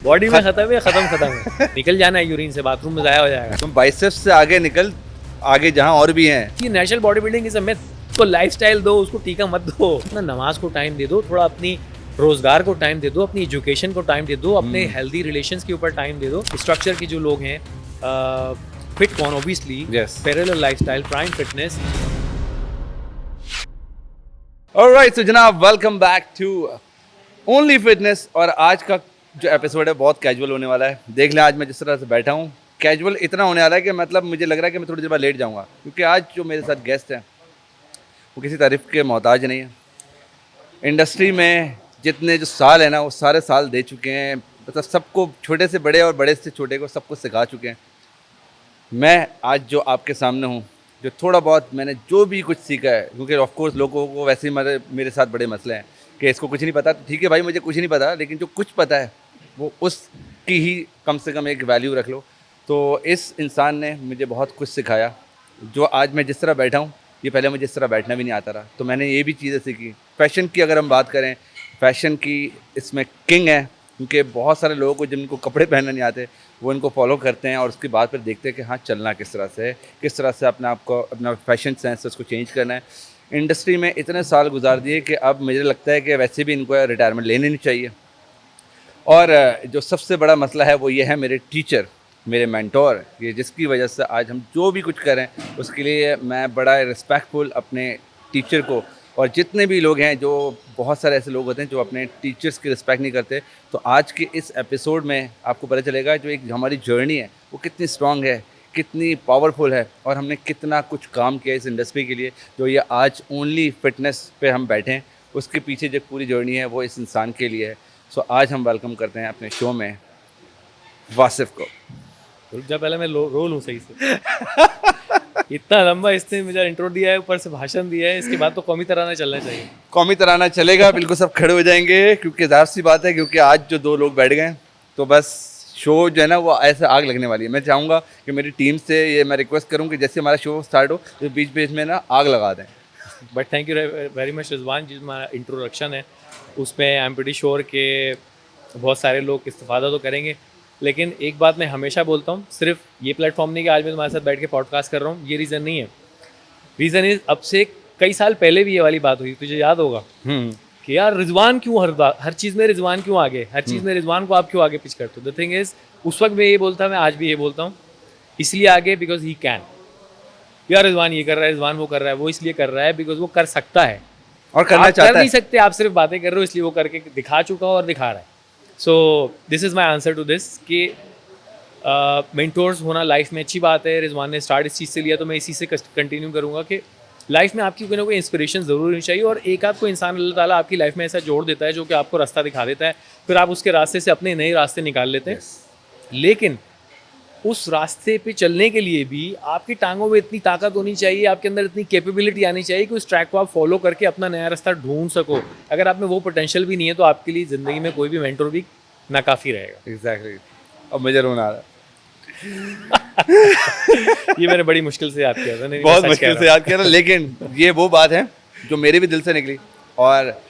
Body में खत्म है, खत्म है। निकल जाना है यूरिन से, बाथरूम में जाया हो जाएगा। तुम बाइसेप्स से आगे निकल, आगे जहाँ और भी हैं। ये natural body building is a myth. उसको लाइफस्टाइल दो, उसको टीका मत दो। अपना नमाज को टाइम दे दो, थोड़ा अपनी रोजगार को टाइम दे दो, अपनी एजुकेशन को टाइम दे दो, अपने हेल्दी रिलेशंस के ऊपर टाइम दे दो। स्ट्रक्चर के जो लोग हैं, FitCon obviously, parallel lifestyle, prime fitness. Alright, so जनाब, welcome back to only fitness. और आज का जो एपिसोड है बहुत कैजुअल होने वाला है। देख लें आज मैं जिस तरह से बैठा हूँ, कैजुअल इतना होने वाला है कि मतलब मुझे लग रहा है कि मैं थोड़ी देर बाद लेट जाऊँगा, क्योंकि आज जो मेरे साथ गेस्ट हैं वो किसी तारीफ़ के मोहताज नहीं है। इंडस्ट्री में जितने जो साल है ना, वो सारे साल दे चुके हैं। मतलब सबको, छोटे से बड़े और बड़े से छोटे को, सबको सिखा चुके हैं। मैं आज जो आपके सामने हूँ, जो थोड़ा बहुत मैंने जो भी कुछ सीखा है, क्योंकि ऑफ कोर्स लोगों को वैसे ही मेरे साथ बड़े मसले हैं कि इसको कुछ नहीं पता। ठीक है भाई, मुझे कुछ नहीं पता, लेकिन जो कुछ पता है वो उसकी ही कम से कम एक वैल्यू रख लो। तो इस इंसान ने मुझे बहुत कुछ सिखाया। जो आज मैं जिस तरह बैठा हूँ, ये पहले मुझे इस तरह बैठना भी नहीं आता रहा। तो मैंने ये भी चीज़ें सीखी। फ़ैशन की अगर हम बात करें, फ़ैशन की इसमें किंग है, क्योंकि बहुत सारे लोगों को जिनको कपड़े पहनने नहीं आते वो इनको फॉलो करते हैं और उसके बाद फिर देखते हैं कि हाँ, चलना किस तरह से है, किस तरह से अपने आप को, अपना फैशन सेंस उसको चेंज करना है। इंडस्ट्री में इतने साल गुजार दिए कि अब मुझे लगता है कि वैसे भी इनको रिटायरमेंट लेनी नहीं चाहिए। और जो सबसे बड़ा मसला है वो ये है मेरे टीचर, मेरे मेंटोर, ये जिसकी वजह से आज हम जो भी कुछ करें उसके लिए मैं बड़ा रिस्पेक्टफुल अपने टीचर को, और जितने भी लोग हैं, जो बहुत सारे ऐसे लोग होते हैं जो अपने टीचर्स की रिस्पेक्ट नहीं करते। तो आज के इस एपिसोड में आपको पता चलेगा जो एक हमारी जर्नी है वो कितनी स्ट्रॉन्ग है, कितनी पावरफुल है, और हमने कितना कुछ काम किया इस इंडस्ट्री के लिए, जो ये आज ओनली फिटनेस पे हम बैठे हैं। उसके पीछे जो पूरी जर्नी है वो इस इंसान के लिए है। सो आज हम वेलकम करते हैं अपने शो में वासिफ को। रुक जा, पहले मैं रोल हूँ सही से। इतना लंबा इसने मुझे इंट्रो दिया है, ऊपर से भाषण दिया है, इसके बाद तो कौमी तराना चलना चाहिए। कौमी तराना चलेगा, बिल्कुल सब खड़े हो जाएंगे, क्योंकि ज़ाहिर सी बात है, क्योंकि आज जो दो लोग बैठ गए तो बस शो जो है ना वो ऐसे आग लगने वाली है। मैं चाहूँगा कि मेरी टीम से ये मैं रिक्वेस्ट करूँ कि जैसे हमारा शो स्टार्ट हो तो बीच बीच में ना आग लगा दें। But thank you very much Rizwan, जिस हमारा इंट्रोडक्शन है उसमें आई एम प्रीटी श्योर के बहुत सारे लोग इस्तेफादा तो करेंगे। लेकिन एक बात मैं हमेशा बोलता हूँ, सिर्फ ये प्लेटफॉर्म नहीं कि आज मैं तुम्हारे साथ बैठ के पॉडकास्ट कर रहा हूँ, ये रीज़न नहीं है। रीज़न इज, अब से कई साल पहले भी ये वाली बात हुई, तुझे याद होगा कि यार रिजवान क्यों हर चीज़ में रिजवान क्यों आगे, हर चीज़ में रिजवान को आप क्यों आगे पिच करते हो। द थिंग इज, उस वक्त मैं ये बोलता, मैं आज भी ये बोलता हूँ, इसलिए आगे बिकॉज ही कैन। यार रिजवान ये कर रहा है, रिजवान वो कर रहा है, वो इसलिए कर रहा है बिकॉज वो कर सकता है और करना आप चाहता है। कर नहीं सकते, आप सिर्फ बातें कर रहे हो, इसलिए वो करके दिखा चुका और दिखा रहा है। So this is my answer to this कि मेंटोर्स होना लाइफ में अच्छी बात है। रिजवान ने स्टार्ट इस चीज़ से लिया, तो मैं इसी से कंटिन्यू करूँगा कि लाइफ में आपकी कोई ना कोई इंस्पिरेशन ज़रूर होनी चाहिए, और एक आध को इंसान अल्लाह ताला आपकी लाइफ में ऐसा जोड़ देता है जो कि आपको रास्ता दिखा देता है, फिर आप उसके रास्ते से अपने नए रास्ते निकाल लेते हैं। लेकिन उस रास्ते पे चलने के लिए भी आपकी टांगों में इतनी ताकत होनी चाहिए, आपके अंदर इतनी कैपेबिलिटी आनी चाहिए कि उस ट्रैक को आप फॉलो करके अपना नया रास्ता ढूंढ सको। अगर आप में वो पोटेंशियल भी नहीं है तो आपके लिए ज़िंदगी में कोई भी मेंटर भी नाकाफ़ी रहेगा। एग्जैक्टली। अब मुझे रोना आ रहा है। ये मैंने बड़ी मुश्किल से याद किया था। नहीं, बहुत मुश्किल से याद किया था, लेकिन ये वो बात है जो मेरे भी दिल से निकली, और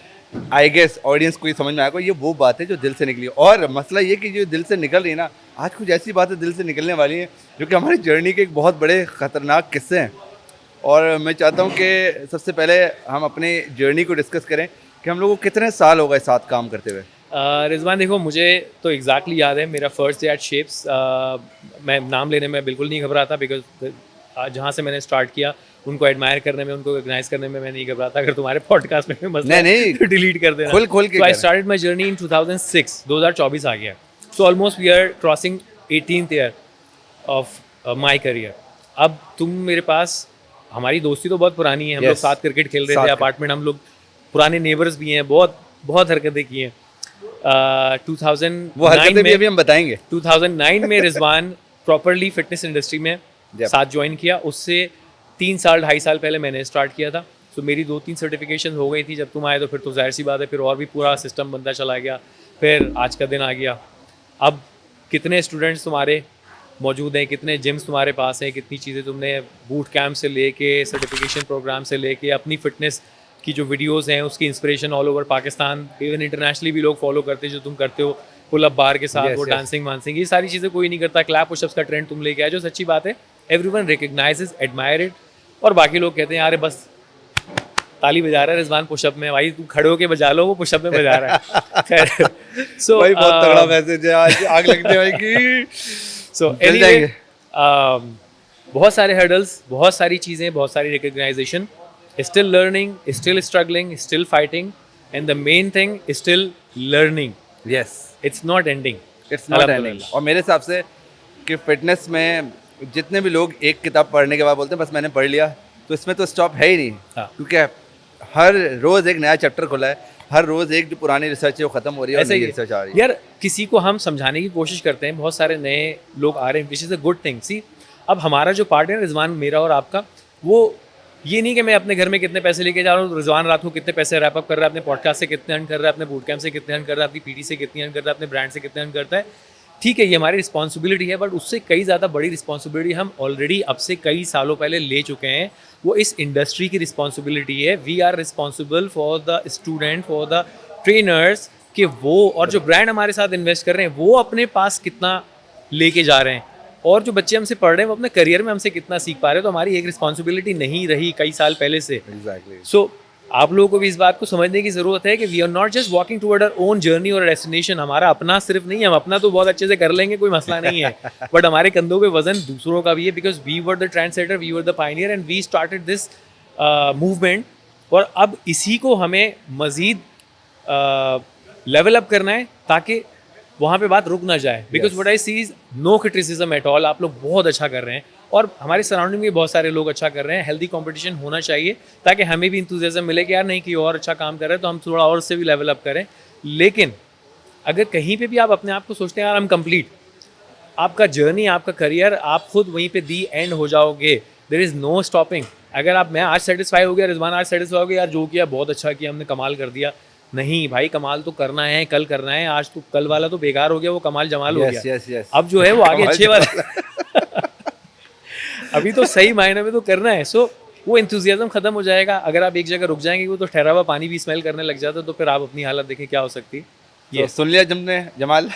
आई गेस ऑडियंस को ये समझ में आएगा, ये वो बात है जो दिल से निकली। और मसला ये कि जो दिल से निकल रही है ना, आज कुछ ऐसी बातें दिल से निकलने वाली हैं जो कि हमारी जर्नी के एक बहुत बड़े ख़तरनाक किस्से हैं। और मैं चाहता हूँ कि सबसे पहले हम अपनी जर्नी को डिस्कस करें कि हम लोगों को कितने साल हो गए साथ काम करते हुए। रिजवान देखो, मुझे तो एग्जैक्टली याद है मेरा फर्स्ट डे एट शेप्स। मैं नाम लेने में बिल्कुल नहीं घबराता, बिकॉज जहाँ से मैंने स्टार्ट किया उनको एडमायर करने में, उनको रिकग्नाइज करने में मैं नहीं घबराता। अगर तुम्हारे पॉडकास्ट में मसला नहीं तो डिलीट कर देना। खोल के I started my journey in 2024 आ गया। So almost we are crossing 18th year of my career. अब तुम मेरे पास, हमारी दोस्ती तो बहुत पुरानी है, हम लोग साथ क्रिकेट खेल रहे थे अपार्टमेंट, हम लोग पुराने नेबर्स भी हैं, बहुत हरकतें की हैं। 2009 में, अभी हम बताएंगे, 2009 में रिजवान प्रॉपरली फिटनेस इंडस्ट्री में साथ ज्वाइन किया। उससे 3 साल 2.5 साल पहले मैंने स्टार्ट किया था। सो मेरी 2-3 सर्टिफिकेशन हो गई थी जब तुम आए, तो फिर तो जाहिर सी बात है फिर और भी पूरा सिस्टम बनता चला गया। फिर आज का दिन आ गया। अब कितने स्टूडेंट्स तुम्हारे मौजूद हैं, कितने जिम्स तुम्हारे पास हैं, कितनी चीज़ें तुमने बूट कैंप से लेके, सर्टिफिकेशन प्रोग्राम से लेके, अपनी फिटनेस की जो वीडियोस हैं उसकी inspiration all over Pakistan, even internationally भी लोग फॉलो करते हैं जो तुम करते हो। पुल अप बार के साथ Yes, वो yes. डांसिंग वांसिंग, ये सारी चीज़ें कोई नहीं करता। क्लैप पुशअप्स का ट्रेंड तुम लेके आए, जो सच्ची बात है। Everyone recognises, admire it. और बाकी लोग कहते हैं यार बस ताली बजा रहा है रिजवान पुशअप में, भाई तू खड़े होके बजा लो, वो पुशअप में बजा रहा है। खैर, सो भाई बहुत तगड़ा मैसेज है आज, आग लगने भाई की। सो जल जाएंगे। बहुत सारे हर्डल्स, बहुत सारी चीज़ें, बहुत सारी recognisation, still learning, still struggling, still fighting, and the main thing still learning. Yes, it's not ending. It's not ending. और मेरे हिसाब से कि फिटनेस में जितने भी लोग एक किताब पढ़ने के बाद बोलते हैं बस मैंने पढ़ लिया, तो इसमें तो स्टॉप है ही नहीं। हाँ। क्योंकि हर रोज एक नया चैप्टर खुला है, हर रोज एक जो पुरानी रिसर्च है वो खत्म हो रही है और ऐसा नई ही रिसर्च आ रही है। यार, किसी को हम समझाने की कोशिश करते हैं, बहुत सारे नए लोग आ रहे हैं, which is a good thing. See, अब हमारा जो पार्ट है ना रिजवान, मेरा और आपका, वो ये नहीं कि मैं अपने घर में कितने पैसे लेके जा रहा हूँ, रिजवान रात को कितने पैसे रैप अप कर रहा है, अपने पॉडकास्ट से कितने अर्न कर रहा है, अपने बूट कैंप से कितने अर्न कर रहा है, अपनी पीटी से कितने अर्न कर रहा है, अपने ब्रांड से कितने अर्न करता है। ठीक है, ये हमारी रिस्पॉन्सिबिलिटी है, बट उससे कई ज़्यादा बड़ी रिस्पॉन्सिबिलिटी हम ऑलरेडी अब से कई सालों पहले ले चुके हैं। वो इस इंडस्ट्री की रिस्पॉन्सिबिलिटी है। We are responsible for the student, for the trainers, कि वो और जो ब्रांड हमारे साथ इन्वेस्ट कर रहे हैं वो अपने पास कितना लेके जा रहे हैं, और जो बच्चे हमसे पढ़ रहे हैं वो अपने करियर में हमसे कितना सीख पा रहे हैं। तो हमारी एक रिस्पॉन्सिबिलिटी नहीं रही कई साल पहले से। एग्जैक्टली। सो आप लोगों को भी इस बात को समझने की ज़रूरत है कि we are not just walking toward our own journey और डेस्टिनेशन। हमारा अपना सिर्फ नहीं है, हम अपना तो बहुत अच्छे से कर लेंगे, कोई मसला नहीं है, बट हमारे कंधों पे वजन दूसरों का भी है, because we were the trend setter, we were the pioneer, and we started this movement. और अब इसी को हमें मज़ीद लेवल अप करना है ताकि वहाँ पे बात रुक ना जाए। Because what I see is no criticism at all. आप लोग बहुत अच्छा कर रहे हैं और हमारे सराउंडिंग में बहुत सारे लोग अच्छा कर रहे हैं। हेल्दी कंपटीशन होना चाहिए ताकि हमें भी इंथुजियाज्म मिले कि यार नहीं, कि और अच्छा काम कर रहे हैं तो हम थोड़ा और से भी लेवल अप करें। लेकिन अगर कहीं पे भी आप अपने आप को सोचते हैं यार हम कंप्लीट, आपका जर्नी, आपका करियर, आप खुद वहीं पे दी एंड हो जाओगे। There is no stopping. अगर आप, मैं आज सेटिस्फाई हो गया, रिजवान आज सेटिस्फाई हो गया, यार जो किया बहुत अच्छा किया, हमने कमाल कर दिया, नहीं भाई, कमाल तो करना है, कल करना है। आज तो, कल वाला तो बेकार हो गया, वो कमाल जमाल हो गया। Yes yes. अब जो है वो आगे अच्छे वाला अभी तो सही मायने में तो करना है। सो वो इंथुजियाज्म खत्म हो जाएगा। अगर आप एक जगह रुक जाएंगे, वो तो ठहरा हुआ पानी भी स्मेल करने लग जाता है, तो फिर आप अपनी हालत देखें क्या हो सकती है। ये सुन लिया तुमने जमाल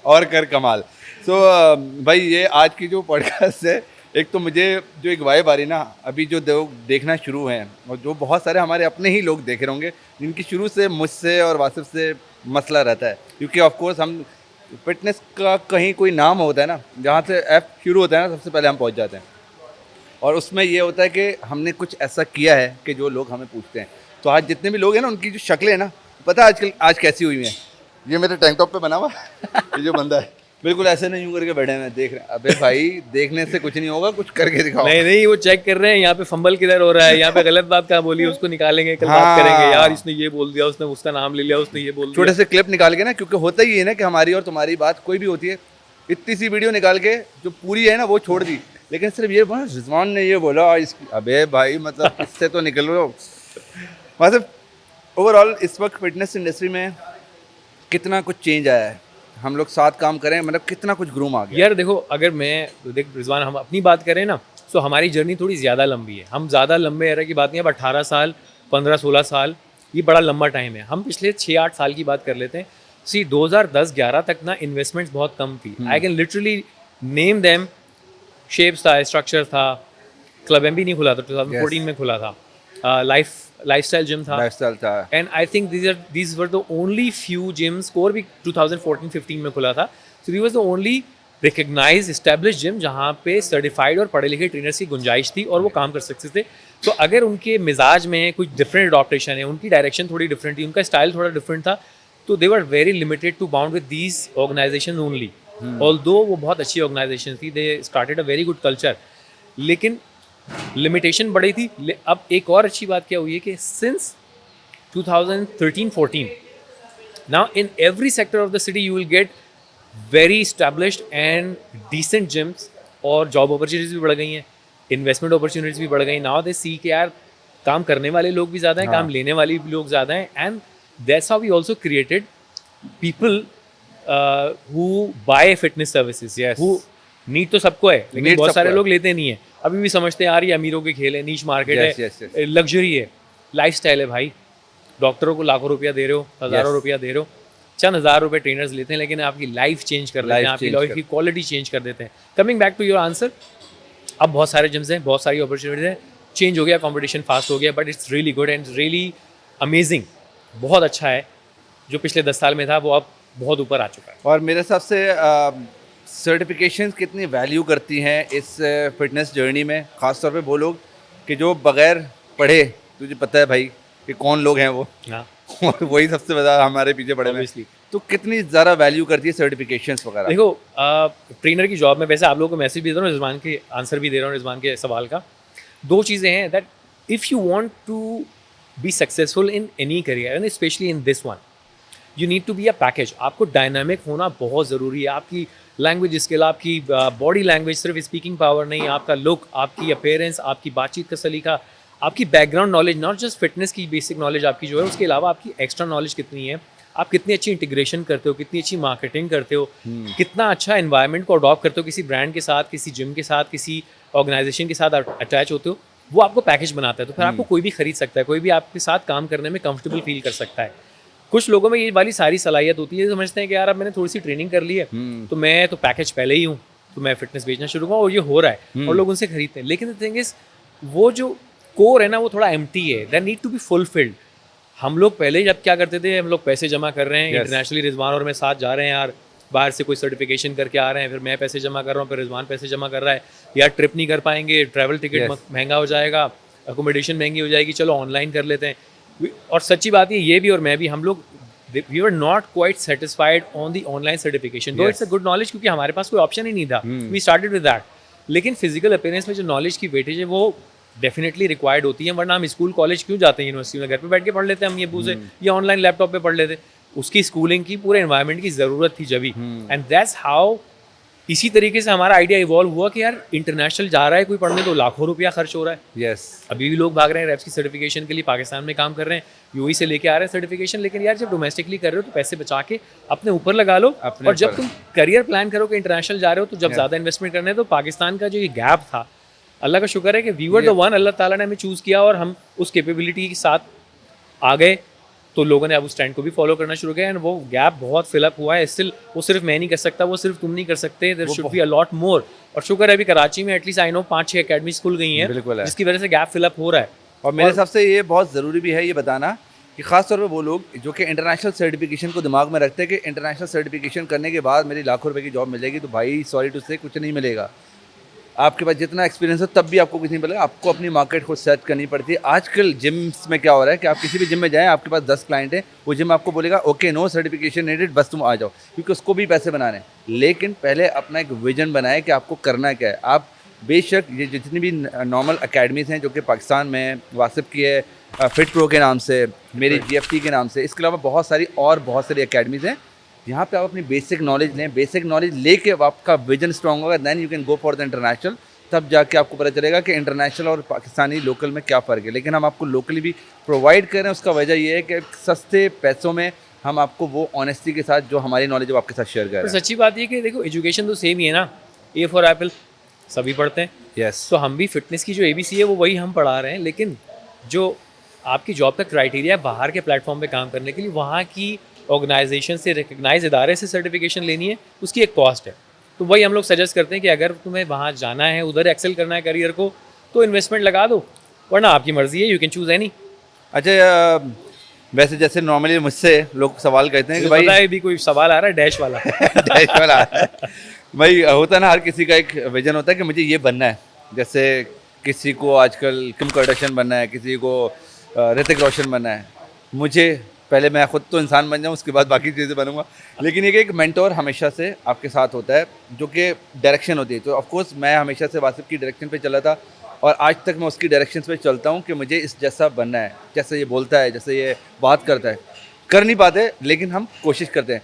और कर कमाल। सो भाई, ये आज की जो पॉडकास्ट है, एक तो मुझे जो एक वाइब आ रही ना, अभी जो लोग देखना शुरू हैं और जो बहुत सारे हमारे अपने ही लोग देख रहे होंगे जिनकी शुरू से मुझसे और वासिफ से मसला रहता है, क्योंकि ऑफ कोर्स हम फिटनेस का कहीं कोई नाम होता है ना, जहाँ से ऐप शुरू होता है ना, सबसे पहले हम पहुँच जाते हैं। और उसमें ये होता है कि हमने कुछ ऐसा किया है कि जो लोग हमें पूछते हैं। तो आज जितने भी लोग हैं ना, उनकी जो शक्लें हैं ना, पता है आजकल आज कैसी हुई हैं? ये मेरे टैंक टॉप पे बना हुआ ये जो बंदा है, बिल्कुल ऐसे नहीं यूं करके बैठे हैं, देख रहे हैं। अबे भाई, देखने से कुछ नहीं होगा, कुछ करके दिखाओ। नहीं नहीं, वो चेक कर रहे हैं यहाँ पे फंबल किधर हो रहा है, यहाँ पे गलत बात कहाँ बोली है, उसको निकालेंगे, कल बात हाँ। करेंगे, यार इसने ये बोल दिया, उसने उसका नाम ले लिया, उसने ये बोल दिया। छोटे से क्लिप निकाल के ना, क्योंकि होता ही है ना कि हमारी और तुम्हारी बात कोई भी होती है, इतनी सी वीडियो निकाल के जो पूरी है ना वो छोड़ दी, लेकिन सिर्फ ये बोला रिजवान ने ये बोला, अबे भाई मतलब इससे तो निकल रहे हो। मतलब ओवरऑल इस वक्त फिटनेस इंडस्ट्री में कितना कुछ चेंज आया है, हम लोग साथ काम करें, मतलब कितना कुछ ग्रूम आ गया। यार देखो, अगर मैं देख रिजवान, हम अपनी बात करें ना, तो हमारी जर्नी थोड़ी ज़्यादा लंबी है। हम ज़्यादा लंबे एरा की बात नहीं है, अब 18 साल, 15-16 साल, ये बड़ा लंबा टाइम है। हम पिछले 6-8 साल की बात कर लेते हैं। सी 2010-11 तक ना इन्वेस्टमेंट्स बहुत कम थी। I can literally name them. Shapes था, स्ट्रक्चर था, क्लब एम भी नहीं खुला था, 2014 में खुला था, लाइफस्टाइल जिम था, लाइफस्टाइल था। And I think these were the only few gyms, score भी 2014-15 में खुला था। सो these was the only recognized established gym जहाँ पे सर्टिफाइड और पढ़े लिखे ट्रेनर्स की गुंजाइश थी और वो काम कर सकते थे। तो अगर उनके मिजाज में कुछ डिफरेंट अडॉप्टेशन है, उनकी डायरेक्शन थोड़ी डिफरेंट थी, उनका स्टाइल थोड़ा डिफरेंट था, तो they were very limited to bound with these organization only. Although वो बहुत अच्छी ऑर्गेनाइजेशन थी, they started a very good culture, लेकिन लिमिटेशन बड़ी थी। अब एक और अच्छी बात क्या हुई है कि since 2013-14 now in every sector of the city you will get very established and decent gyms, और जॉब अपॉर्चुनिटीज भी बढ़ गई हैं, इन्वेस्टमेंट अपॉर्चुनिटीज भी बढ़ गई। नाउ दे सी कि यार काम करने वाले लोग भी ज़्यादा हैं, काम लेने वाले भी लोग ज़्यादा हैं, and that's how we also created people who buy fitness services, who need तो सबको है, लेकिन Need बहुत सारे सबको लोग लेते नहीं है। अभी भी समझते हैं यार ये अमीरों के खेल है, नीच मार्केट है, लग्जरी है, लाइफस्टाइल है भाई। डॉक्टरों को लाखों रुपया दे रहे हो, हज़ारों रुपया दे रहे हो, चंद हज़ार रुपये ट्रेनर्स लेते हैं, लेकिन आपकी लाइफ चेंज कर देते हैं, Life आपकी change लाइफ की क्वालिटी चेंज कर देते हैं. Coming back to your answer, अब बहुत सारे जिम्स हैं, बहुत सारी अपॉर्चुनिटीज़ हैं, चेंज हो गया, कंपटीशन फास्ट हो गया, but it's really good and really amazing. बहुत अच्छा है. जो पिछले 10 साल में था वो अब बहुत ऊपर आ चुका है. और मेरे हिसाब से सर्टिफिकेशंस कितनी वैल्यू करती हैं इस फिटनेस जर्नी में, ख़ासतौर पे वो लोग कि जो बगैर पढ़े, तुझे पता है भाई कि कौन लोग हैं वो, हाँ, और वही सबसे ज़्यादा हमारे पीछे पड़े हुए हैं. ऑब्वियसली. तो कितनी ज़्यादा वैल्यू करती है सर्टिफिकेशंस वगैरह? देखो, ट्रेनर की जॉब में, वैसे आप लोगों को मैसेज भी दे रहा हूँ, रिजवान के आंसर भी दे रहा हूँ रिजवान के सवाल का. दो चीज़ें हैं that if you want to be successful in any career and specially in this one, you need to be a package. आपको डायनामिक होना बहुत ज़रूरी है. आपकी लैंग्वेज स्किल, आपकी बॉडी लैंग्वेज, सिर्फ स्पीकिंग पावर नहीं, आपका लुक, आपकी अपीयरेंस, आपकी बातचीत का सलीका, आपकी background knowledge, not just fitness की बेसिक नॉलेज आपकी जो है, उसके अलावा आपकी एक्स्ट्रा नॉलेज कितनी है, आप कितनी अच्छी इंटीग्रेशन करते हो, कितनी अच्छी मार्केटिंग करते हो, कितना अच्छा एनवायरनमेंट को अडॉप्ट करते हो, किसी ब्रांड के साथ, किसी जिम के साथ, किसी ऑर्गेनाइजेशन के साथ अटैच होते हो, वो आपको पैकेज बनाता है. तो फिर आपको कोई भी खरीद सकता है, कोई भी आपके साथ काम करने में कंफर्टेबल फील कर सकता है. कुछ लोगों में ये वाली सारी सलाहियत होती है, समझते हैं कि यार अब मैंने थोड़ी सी ट्रेनिंग कर ली है तो मैं तो पैकेज पहले ही हूँ, तो मैं फिटनेस बेचना शुरू करूँ, और ये हो रहा है और लोग उनसे खरीदते हैं. लेकिन द थिंग इज, वो जो कोर है ना, वो थोड़ा एम्प्टी है. That need to be fulfilled. हम लोग पहले जब क्या करते थे, हम लोग पैसे जमा कर रहे हैं इंटरनेशनली, रिजवान और मैं साथ जा रहे हैं यार, बाहर से कोई सर्टिफिकेशन करके आ रहे हैं, फिर मैं पैसे जमा कर रहा हूँ, फिर रिजवान पैसे जमा कर रहा है, यार ट्रिप नहीं कर पाएंगे, ट्रैवल टिकट महंगा हो जाएगा, अकोमोडेशन महंगी हो जाएगी, चलो ऑनलाइन कर लेते हैं. और सच्ची बात है, ये भी और मैं भी, हम लोग we were not quite satisfied on the online certification, though it's a good knowledge, क्योंकि हमारे पास कोई ऑप्शन ही नहीं था. We started with that. लेकिन फिजिकल अपीयरेंस में जो नॉलेज की वेटेज है वो डेफिनेटली रिक्वायर्ड होती है. वरना हम स्कूल कॉलेज क्यों जाते हैं यूनिवर्सिटी में? घर पे बैठ के पढ़ लेते हैं हम ये बूझे, या ऑनलाइन लैपटॉप पे पढ़ लेते. उसकी स्कूलिंग की, पूरे एनवायरनमेंट की ज़रूरत थी जब. एंड दैट्स हाउ, इसी तरीके से हमारा आइडिया इवॉल्व हुआ कि यार इंटरनेशनल जा रहा है कोई पढ़ने, तो लाखों रुपया खर्च हो रहा है. यस, अभी भी लोग भाग रहे हैं रैप्स की सर्टिफिकेशन के लिए, पाकिस्तान में काम कर रहे हैं, यूएई से लेके आ रहे हैं सर्टिफिकेशन. लेकिन यार जब डोमेस्टिकली कर रहे हो तो पैसे बचा के अपने ऊपर लगा लो. और जब तुम करियर प्लान करो कि इंटरनेशनल जा रहे हो, तो जब ज़्यादा इन्वेस्टमेंट करना है, तो पाकिस्तान का जो ये गैप था, अल्लाह का शुक्र है कि वी वर द वन, अल्लाह ताला ने हमें चूज़ किया और हम उस कैपेबिलिटी के साथ आ गए. तो लोगों ने अब उस ट्रेंड को भी फॉलो करना शुरू किया, एंड वो गैप बहुत फिलअप हुआ है. स्टिल वो सिर्फ मैं नहीं कर सकता, वो सिर्फ तुम नहीं कर सकते, there should be a lot more. और शुक्र है अभी कराची में एटलीस्ट आई नो 5-6 एकेडमीज खुल गई हैं, जिसकी वजह से गैप फिलअप हो रहा है. और मेरे हिसाब से ये बहुत ज़रूरी भी है ये बताना कि ख़ास तौर पे वो लोग जो कि इंटरनेशनल सर्टिफिकेशन को दिमाग में रखते हैं कि इंटरनेशनल सर्टिफिकेशन करने के बाद मेरी लाखों रुपए की जॉब मिल जाएगी, तो भाई सॉरी टू से कुछ नहीं मिलेगा. आपके पास जितना एक्सपीरियंस हो तब भी आपको कुछ नहीं मिलेगा. आपको अपनी मार्केट खुद सर्च करनी पड़ती है. आजकल जिम्स में क्या हो रहा है कि आप किसी भी जिम में जाएं, आपके पास 10 क्लाइंट हैं, वो जिम आपको बोलेगा ओके नो सर्टिफिकेशन नीडेड, बस तुम आ जाओ, क्योंकि उसको भी पैसे बनाने हैं. लेकिन पहले अपना एक विजन बनाए कि आपको करना क्या है. आप बेशक ये जितनी भी नॉर्मल अकेडमीज़ हैं जो कि पाकिस्तान में, वासिफ की है फिट प्रो के नाम से, मेरी GFT के नाम से, इसके अलावा बहुत सारी अकेडमीज़ हैं यहाँ पे आप अपनी बेसिक नॉलेज लें. बेसिक नॉलेज लेके आपका विजन स्ट्रॉन्ग होगा, then you can go for the international. तब जाके आपको पता चलेगा कि इंटरनेशनल और पाकिस्तानी लोकल में क्या फ़र्क है. लेकिन हम आपको लोकली भी प्रोवाइड कर रहे हैं. उसका वजह ये है कि सस्ते पैसों में हम आपको वो ऑनेस्टी के साथ जो हमारी नॉलेज वो आपके साथ शेयर कर रहे हैं. सच्ची बात ये कि देखो, एजुकेशन तो सेम ही है ना, ए फॉर एप्पल सभी पढ़ते हैं. यस, तो हम भी फिटनेस की जो ABC है वो वही हम पढ़ा रहे हैं. लेकिन जो आपकी जॉब का क्राइटेरिया है बाहर के प्लेटफॉर्म पे काम करने के लिए, वहाँ की ऑर्गेनाइजेशन से, रिकग्नाइज इदारे से सर्टिफिकेशन लेनी है, उसकी एक कॉस्ट है. तो वही हम लोग सजेस्ट करते हैं कि अगर तुम्हें वहाँ जाना है, उधर एक्सेल करना है करियर को, तो इन्वेस्टमेंट लगा दो, वरना आपकी मर्जी है, यू कैन चूज़ एनी. अच्छा, वैसे जैसे नॉर्मली मुझसे लोग सवाल करते हैं कि भाई, पता है भी कोई सवाल आ रहा है डैश वाला डैश वाला भाई होता है ना, हर किसी का एक विजन होता है कि मुझे ये बनना है. जैसे किसी को आजकल किम कार्दाशियन बनना है, किसी को ऋतिक रोशन बनना है. मुझे पहले मैं खुद तो इंसान बन जाऊँ, उसके बाद बाकी चीज़ें बनूंगा. लेकिन एक मेंटोर हमेशा से आपके साथ होता है जो कि डायरेक्शन होती है. तो ऑफकोर्स मैं हमेशा से वासिफ की डायरेक्शन पे चला था और आज तक मैं उसकी डायरेक्शन पे चलता हूँ कि मुझे इस जैसा बनना है. जैसे ये बोलता है, जैसे ये बात करता है, कर नहीं पाते लेकिन हम कोशिश करते हैं.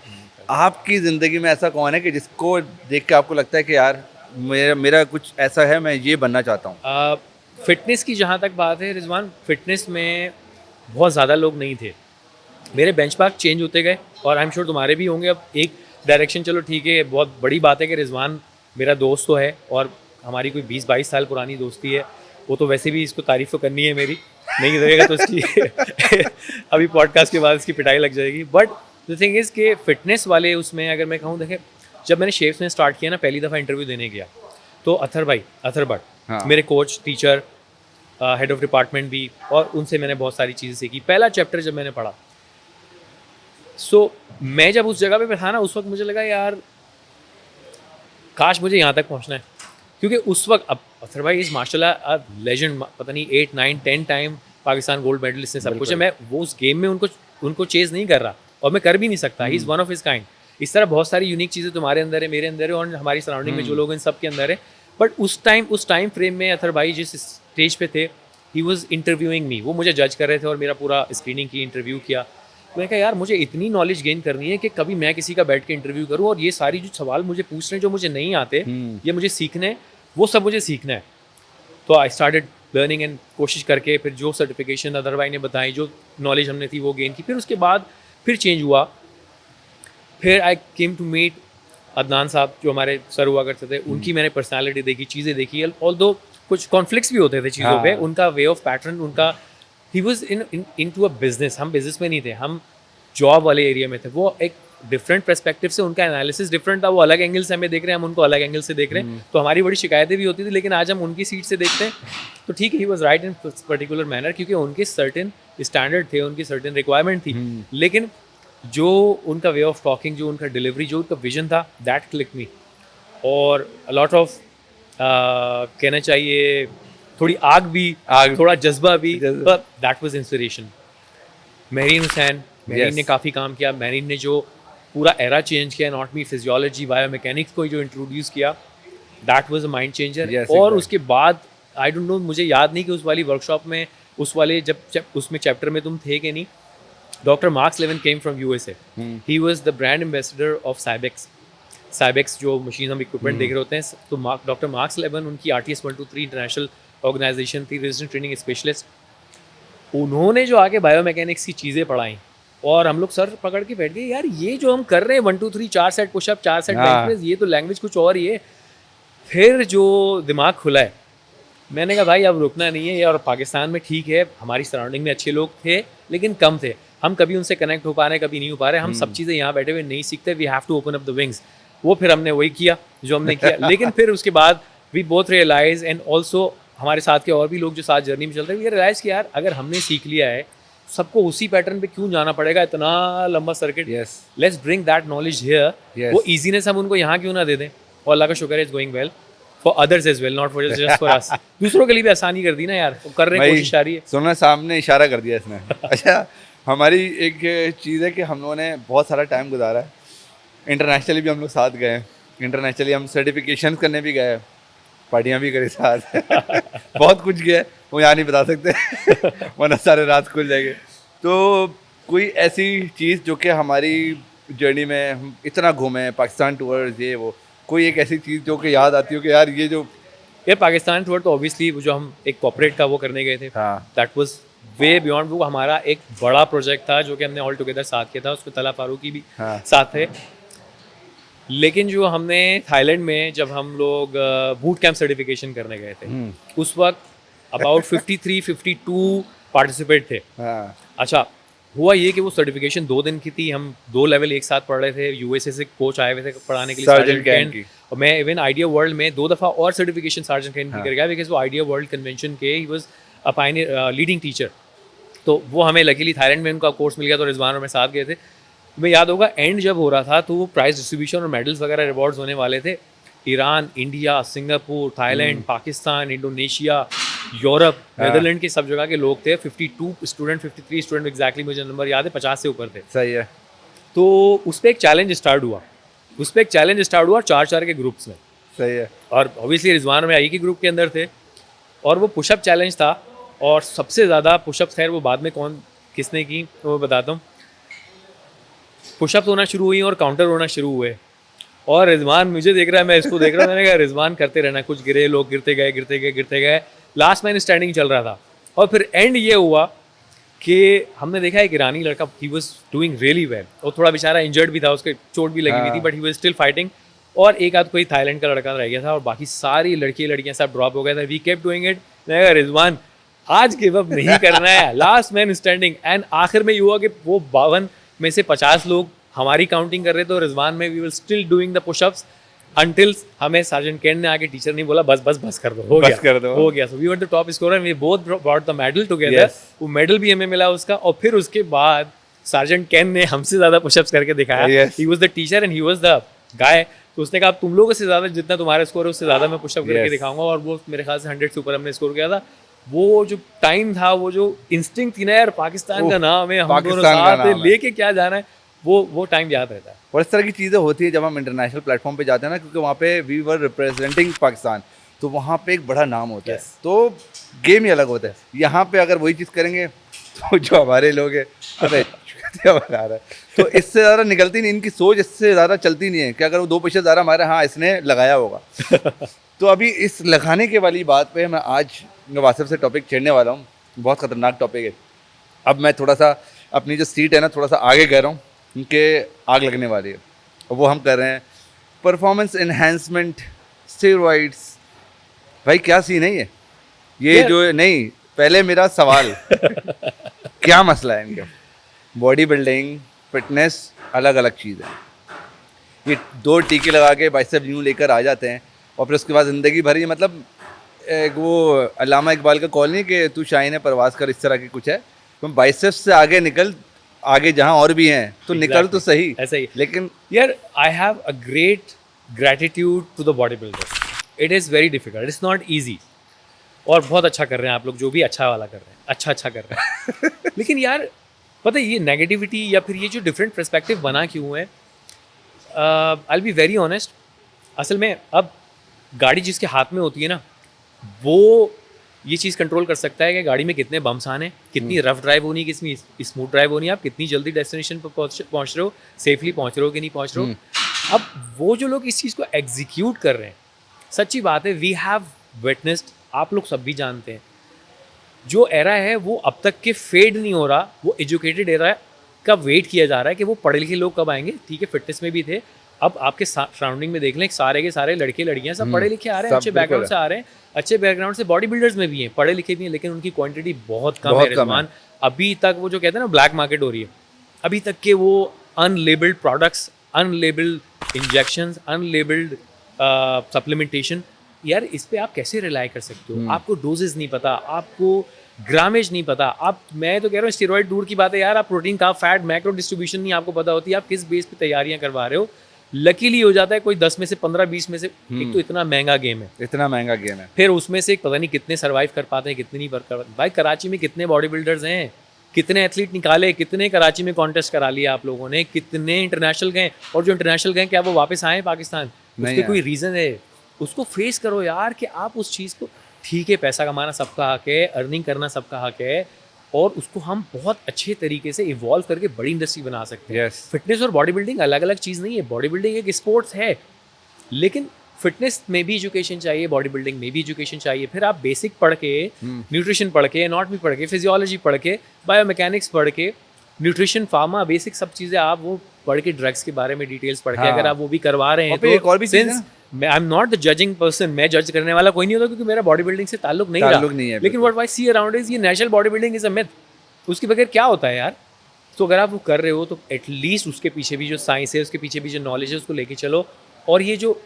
आपकी ज़िंदगी में ऐसा कौन है कि जिसको देख के आपको लगता है कि यार मेरा कुछ ऐसा है, मैं ये बनना चाहता हूँ? फिटनेस की जहाँ तक बात है रिजवान, फिटनेस में बहुत ज़्यादा लोग नहीं थे. मेरे बेंचमार्क चेंज होते गए और आई एम श्योर तुम्हारे भी होंगे. अब एक डायरेक्शन, चलो ठीक है, बहुत बड़ी बात है कि रिजवान मेरा दोस्त तो है और हमारी कोई 20-22 साल पुरानी दोस्ती है. वो तो वैसे भी इसको तारीफ़ तो करनी है मेरी, नहीं करेगा तो इसकी अभी पॉडकास्ट के बाद इसकी पिटाई लग जाएगी. बट द थिंग इज़ कि फिटनेस वाले उसमें अगर मैं कहूँ, देखें जब मैंने शेप्स में स्टार्ट किया ना, पहली दफ़ा इंटरव्यू देने गया तो अथर भट्ट हाँ। मेरे coach, teacher, head of department भी, और उनसे मैंने बहुत सारी चीज़ें सीखी। पहला चैप्टर जब मैंने पढ़ा, मैं जब उस जगह पे था ना, उस वक्त मुझे लगा यार काश मुझे यहाँ तक पहुँचना है, क्योंकि उस वक्त अब अथर भाई इज़ माशाल्लाह लेजेंड, पता नहीं 8 9 10 टाइम पाकिस्तान गोल्ड मेडलिस्ट ने सब कुछ है। मैं वो उस गेम में उनको चेज़ नहीं कर रहा, और मैं कर भी नहीं सकता। He is one of his kind. इस तरह बहुत सारी यूनिक चीज़ें तुम्हारे अंदर है, मेरे अंदर है, और हमारी सराउंडिंग में जो लोग हैं सब के अंदर है। बट उस टाइम फ्रेम में अथर भाई जिस स्टेज पे थे, ही वॉज इंटरव्यूइंग मी, वो मुझे जज कर रहे थे और मेरा पूरा स्क्रीनिंग की, इंटरव्यू किया। तो मैंने कहा यार मुझे इतनी नॉलेज गेन करनी है कि कभी मैं किसी का बैठ के इंटरव्यू करूँ, और ये सारी जो सवाल मुझे पूछ रहे हैं जो मुझे नहीं आते, ये मुझे सीखने हैं, वो सब मुझे सीखना है। तो आई स्टार्टेड लर्निंग एंड कोशिश करके, फिर जो सर्टिफिकेशन अदर भाई ने बताई, जो नॉलेज हमने थी वो गेन की। फिर उसके बाद फिर चेंज हुआ। फिर आई केम टू मीट अदनान साहब, जो हमारे सर हुआ करते थे, उनकी मैंने पर्सनालिटी देखी, चीज़ें देखी। ऑल्दो कुछ कॉन्फ्लिक्ट्स भी होते थे चीज़ों पे, उनका वे ऑफ पैटर्न, उनका ही was into a business. हम बिजनेस में नहीं थे, हम जॉब वाले एरिया में थे। वो एक डिफरेंट पर्सपेक्टिव से, उनका एनालिसिस डिफरेंट था। वो अलग एंगल से हमें देख रहे हैं, हम उनको अलग एंगल से देख रहे हैं। तो हमारी बड़ी शिकायतें भी होती थी, लेकिन आज हम उनकी सीट से देखते हैं तो ठीक है, he was right in particular manner, क्योंकि उनके सर्टेन स्टैंडर्ड थे, उनकी सर्टेन रिक्वायरमेंट थी। लेकिन जो उनका वे ऑफ टॉकिंग, जो उनका डिलीवरी, जो उनका विजन था, दैट क्लिक मी। और लॉट ऑफ कहना चाहिए थोड़ी आग, थोड़ा जज्बा भी, but that was inspiration. Mehreen Hussain, Mehreen ने काफ़ी काम किया। मेहरीन ने जो पूरा एरा चेंज किया, एनाटॉमी, फिजियोलॉजी, बायोमैकेनिक्स को जो इंट्रोड्यूस किया, that was a mind changer. और उसके बाद आई डोंट नो, मुझे याद नहीं कि उस वाली वर्कशॉप में, उस वाले जब उसमें चैप्टर में तुम थे कि नहीं, doctor Marks Levan came from USA। He was the brand ambassador of Cybex जो मशीन हम इक्विपमेंट देख रहे होते हैं। तो डॉक्टर मार्क्स लेवन, उनकी RTS 123 इंटरनेशनल ऑर्गेनाइजेशन थी, रेजिडेंट ट्रेनिंग स्पेशलिस्ट। उन्होंने जो आके बायोमैकेनिक्स की चीज़ें पढ़ाई, और हम लोग सर पकड़ के बैठ गए, यार ये जो हम कर रहे हैं 1 2 3 4 set pushup, 4 set bench press, ये तो लैंग्वेज कुछ और ही है। फिर जो दिमाग खुला है, मैंने कहा भाई अब रुकना नहीं है। और पाकिस्तान में ठीक है, हमारी सराउंडिंग में अच्छे लोग थे, लेकिन कम थे। हम कभी उनसे कनेक्ट हो पा रहे हैं, कभी नहीं हो पा रहे। हम सब चीज़ें यहाँ बैठे हुए नहीं सीखते। We have to open up the wings. वो फिर हमने वही किया जो हमने किया। लेकिन फिर उसके बाद we both realize, and also हमारे साथ के और भी लोग जो साथ जर्नी में चल रहे हैं, ये रियलाइज़ कि यार अगर हमने सीख लिया है, सबको उसी पैटर्न पे क्यों जाना पड़ेगा, इतना लंबा circuit. Let's bring that knowledge here. वो इजीनेस हम उनको यहाँ क्यों ना दे दें। और अल्लाह का शुक्र है, it's going well for others as well, not for just for us. दूसरों के लिए भी आसानी कर दी ना यार, वो कर रहे हैं, कोशिश आ रही है। सुना, सामने इशारा कर दिया इसने। अच्छा, हमारी एक चीज़ है कि हम लोगों ने बहुत सारा टाइम गुजारा है, इंटरनेशनली भी हम लोग साथ गए हैं। इंटरनेशनली हम सर्टिफिकेशन करने भी गए, पार्टियाँ भी करी साथ। बहुत कुछ किया है, वो यहाँ नहीं बता सकते वरना सारे रात खुल जाएंगे। तो कोई ऐसी चीज़ जो कि हमारी जर्नी में हम इतना घूमे, पाकिस्तान टूर्स, ये वो, कोई एक ऐसी चीज़ जो कि याद आती हो कि यार ये जो पाकिस्तान टूर, तो ऑब्वियसली जो हम एक कॉर्पोरेट का वो करने गए थे, दैट वाज वे बियॉन्ड। वो हमारा एक बड़ा प्रोजेक्ट था जो कि हमने ऑल टुगेदर साथ किया था। उसमें तला फारूकी भी साथ थे। लेकिन जो हमने थाईलैंड में जब हम लोग बूट कैंप सर्टिफिकेशन करने गए थे, उस वक्त अबाउट 53-52 पार्टिसिपेट थे। अच्छा, हुआ ये कि वो सर्टिफिकेशन 2 दिन की थी। हम 2 लेवल एक साथ पढ़ रहे थे। USA से कोच आए हुए थे पढ़ाने के लिए, सार्जेंट कैन। और मैं इवन आइडिया वर्ल्ड में 2 दफ़ा और सर्टिफिकेशन सार्जेंट कैन की कर गया, बिकॉज वो आइडिया वर्ल्ड कन्वेंशन के he was a Pioneer leading teacher. तो वो हमें लकीली थाईलैंड में उनका कोर्स मिल गया, तो रिजवान और मैं साथ गए थे। तुम्हें याद होगा, एंड जब हो रहा था तो वो प्राइज डिस्ट्रीब्यूशन और मेडल्स वगैरह रिवॉर्ड्स होने वाले थे। Iran, India, Singapore, Thailand, Pakistan, Indonesia, Europe, Netherland के सब जगह के लोग थे। 52 स्टूडेंट, 53 स्टूडेंट एग्जैक्टली मुझे नंबर याद है, 50 से ऊपर थे। सही है। तो उस पर एक चैलेंज स्टार्ट हुआ। 4-4 के ग्रुप्स में। सही है। और ऑब्वियसली रिजवान में आई के ग्रुप के अंदर थे, और वो पुशअप चैलेंज था। और सबसे ज़्यादा पुशअप, खैर वो बाद में किसने की तो मैं बताता हूँ। पुशअप होना शुरू हुई और काउंटर होना शुरू हुए, और रिजवान मुझे देख रहा है, मैं इसको देख रहा हूँ। मैंने कहा रिजवान करते रहना, कुछ गिरे, लोग गिरते गए। लास्ट मैन स्टैंडिंग चल रहा था। और फिर एंड ये हुआ कि हमने देखा एक ईरानी लड़का, he was doing really well, और थोड़ा बेचारा इंजर्ड भी था, उसके चोट भी लगी हुई थी, but he was still fighting. और एक आध कोई थाईलैंड का लड़का रह गया था, और बाकी सारी लड़कियां सब ड्रॉप हो गए थे। We kept doing it. मैंने कहा रिजवान आज गिव अप नहीं करना है, लास्ट मैन स्टैंडिंग। एंड आखिर में ये हुआ कि वो 52 में से 50 लोग हमारी काउंटिंग कर रहे थे, तो रिजवान में we will still doing the pushups until हमें सार्जेंट केन ने आके टीचर नहीं बोला बस कर दो, हो बस गया कर दो। हो गया। So we were the top scorer, we both brought the medal together. Yes. वो मेडल भी हमें मिला उसका, और फिर उसके बाद सार्जेंट केन ने हमसे ज्यादा पुशअप्स करके दिखाया। Yes. He was the teacher and he was the guy. तो उसने कहा तुम लोगों से ज्यादा जितना तुम्हारा स्कोर है उससे ज्यादा मैं पुशअप करके Yes. दिखाऊंगा, और वो मेरे ख्याल से 100 से ऊपर हमने स्कोर किया था। वो जो टाइम था, वो जो इंस्टिंक्ट थी ना यार, पाकिस्तान का नाम है, हम दोनों पाकिस्तान का साथ नाम हैं, है। लेके क्या जाना है, वो टाइम याद रहता है। और इस तरह की चीज़ें होती है जब हम इंटरनेशनल प्लेटफॉर्म पे जाते हैं ना, क्योंकि वहाँ पे वी वर रिप्रेजेंटिंग पाकिस्तान, तो वहाँ पे एक बड़ा नाम होता है, Yes. तो गेम ही अलग होता है। यहाँ पे अगर वही चीज़ करेंगे तो जो हमारे लोग हैं, अरे क्या बता रहा है, तो इससे ज़्यादा निकलती नहीं, इनकी सोच इससे ज़्यादा चलती नहीं है कि अगर वो 2 पैसे ज़्यादा हमारे, हाँ इसने लगाया होगा। तो अभी इस लगाने के वाली बात पे मैं आज वासिफ से टॉपिक छेड़ने वाला हूँ। बहुत ख़तरनाक टॉपिक है। अब मैं थोड़ा सा अपनी जो सीट है ना, थोड़ा सा आगे कह रहा हूँ, क्योंकि आग लगने वाली है। और वो हम कर रहे हैं परफॉर्मेंस एनहेंसमेंट स्टेरॉइड्स। भाई क्या सीन है ये यार- जो नहीं, पहले मेरा सवाल क्या मसला है इनका? बॉडी बिल्डिंग, फिटनेस अलग अलग चीज़ है। ये 2 टीके लगा के बाइसेप यूँ लेकर आ जाते हैं, और फिर उसके बाद ज़िंदगी भर ये, मतलब एक वो अल्लामा इकबाल का कॉल नहीं कि तू शाहीन परवाज कर, इस तरह की कुछ है। तुम बाइसेप्स से आगे निकल, आगे जहाँ और भी हैं तो निकल तो सही। ऐसा ही लेकिन यार, I have a great gratitude to the body builders. It is very difficult, it's not easy. और बहुत अच्छा कर रहे हैं आप लोग, जो भी अच्छा वाला कर रहे हैं, अच्छा कर रहे हैं। लेकिन यार पता है, ये नेगेटिविटी या फिर ये जो डिफरेंट पर्सपेक्टिव बना क्यों है, आई बी वेरी ऑनेस्ट। असल में अब गाड़ी जिसके हाथ में होती है ना, वो ये चीज़ कंट्रोल कर सकता है कि गाड़ी में कितने बम्स आने, कितनी रफ ड्राइव होनी, कितनी स्मूथ ड्राइव होनी है, आप कितनी जल्दी डेस्टिनेशन पर पहुंच रहे हो, सेफली पहुंच रहे हो कि नहीं पहुंच रहे हो। अब वो जो लोग इस चीज़ को एग्जीक्यूट कर रहे हैं, सच्ची बात है, वी हैव विटनेस्ड, आप लोग सब भी जानते हैं, जो एरा है वो अब तक के फेड नहीं हो रहा, वो एजुकेटेड एरा का वेट किया जा रहा है कि वो पढ़े लिखे लोग कब आएंगे। ठीक है, फिटनेस में भी थे, अब आपके सराउंडिंग में देख लें, सारे के सारे लड़के लड़कियां सब पढ़े लिखे आ रहे हैं, सब अच्छे बिल्कुल बैकग्राउंड है। से आ रहे हैं, अच्छे बैकग्राउंड से बॉडी बिल्डर्स में भी हैं, पढ़े लिखे भी हैं, लेकिन उनकी क्वांटिटी बहुत कम है बहुत कम है। रिजवान। अभी तक वो जो कहते हैं ना ब्लैक मार्केट हो रही है, अभी तक के वो unlabelled products, unlabelled injections, unlabelled supplementation, यार इस पे आप कैसे रिलाई कर सकते हो? आपको डोजेस नहीं पता, आपको ग्रामेज नहीं पता। आप, मैं तो कह रहा हूँ स्टेरॉइड दूर की बात है यार, आप प्रोटीन का फैट मैक्रो डिस्ट्रीब्यूशन नहीं आपको पता होती, आप किस बेस पे तैयारियां करवा रहे हो। लकीली हो जाता है कोई 10 में से 15-20 में से, एक तो इतना महंगा गेम है, इतना महंगा गेम है। फिर उसमें से पता नहीं कितने सर्वाइव कर पाते हैं, कितने नहीं कर पाते। भाई कराची में कितने बॉडी बिल्डर्स हैं, कितने एथलीट निकाले, कितने कराची में कॉन्टेस्ट करा लिया आप लोगों ने, कितने इंटरनेशनल गए, और जो इंटरनेशनल गए क्या वो वापस आए पाकिस्तान? नहीं उसके आए। कोई रीज़न है? उसको फेस करो यार, कि आप उस चीज़ को, ठीक है पैसा कमाना सबका हक है, अर्निंग करना सबका हक है, और उसको हम बहुत अच्छे तरीके से इवॉल्व करके बड़ी इंडस्ट्री बना सकते हैं। Yes. फिटनेस और बॉडी बिल्डिंग अलग अलग चीज़ नहीं है, बॉडी बिल्डिंग एक स्पोर्ट्स है, लेकिन फिटनेस में भी एजुकेशन चाहिए, बॉडी बिल्डिंग में भी एजुकेशन चाहिए। फिर आप बेसिक पढ़ के, न्यूट्रिशन पढ़ के, एनाटॉमी पढ़ के, फिजियोलॉजी पढ़ के, बायोमैकेनिक्स पढ़ के, न्यूट्रिशन, फार्मा, बेसिक सब चीज़ें आप वो पढ़ के, ड्रग्स के बारे में डिटेल्स पढ़ के हाँ। अगर आप वो भी करवा रहे हैं, और फिर एक और भी चीज़ सिंस मैं I am not the judging person, मैं जज करने वाला कोई नहीं होता, क्योंकि मेरा बॉडी बिल्डिंग से ताल्लुक नहीं ताल्लुक रहा। नहीं है, लेकिन what I see around is, ये national body building is a myth. उसके बगैर क्या होता है यार? तो अगर आप वो कर रहे हो तो एटलीस्ट उसके पीछे भी जो साइंस है, उसके पीछे भी जो नॉलेज है, उसको लेके चलो। और ये जो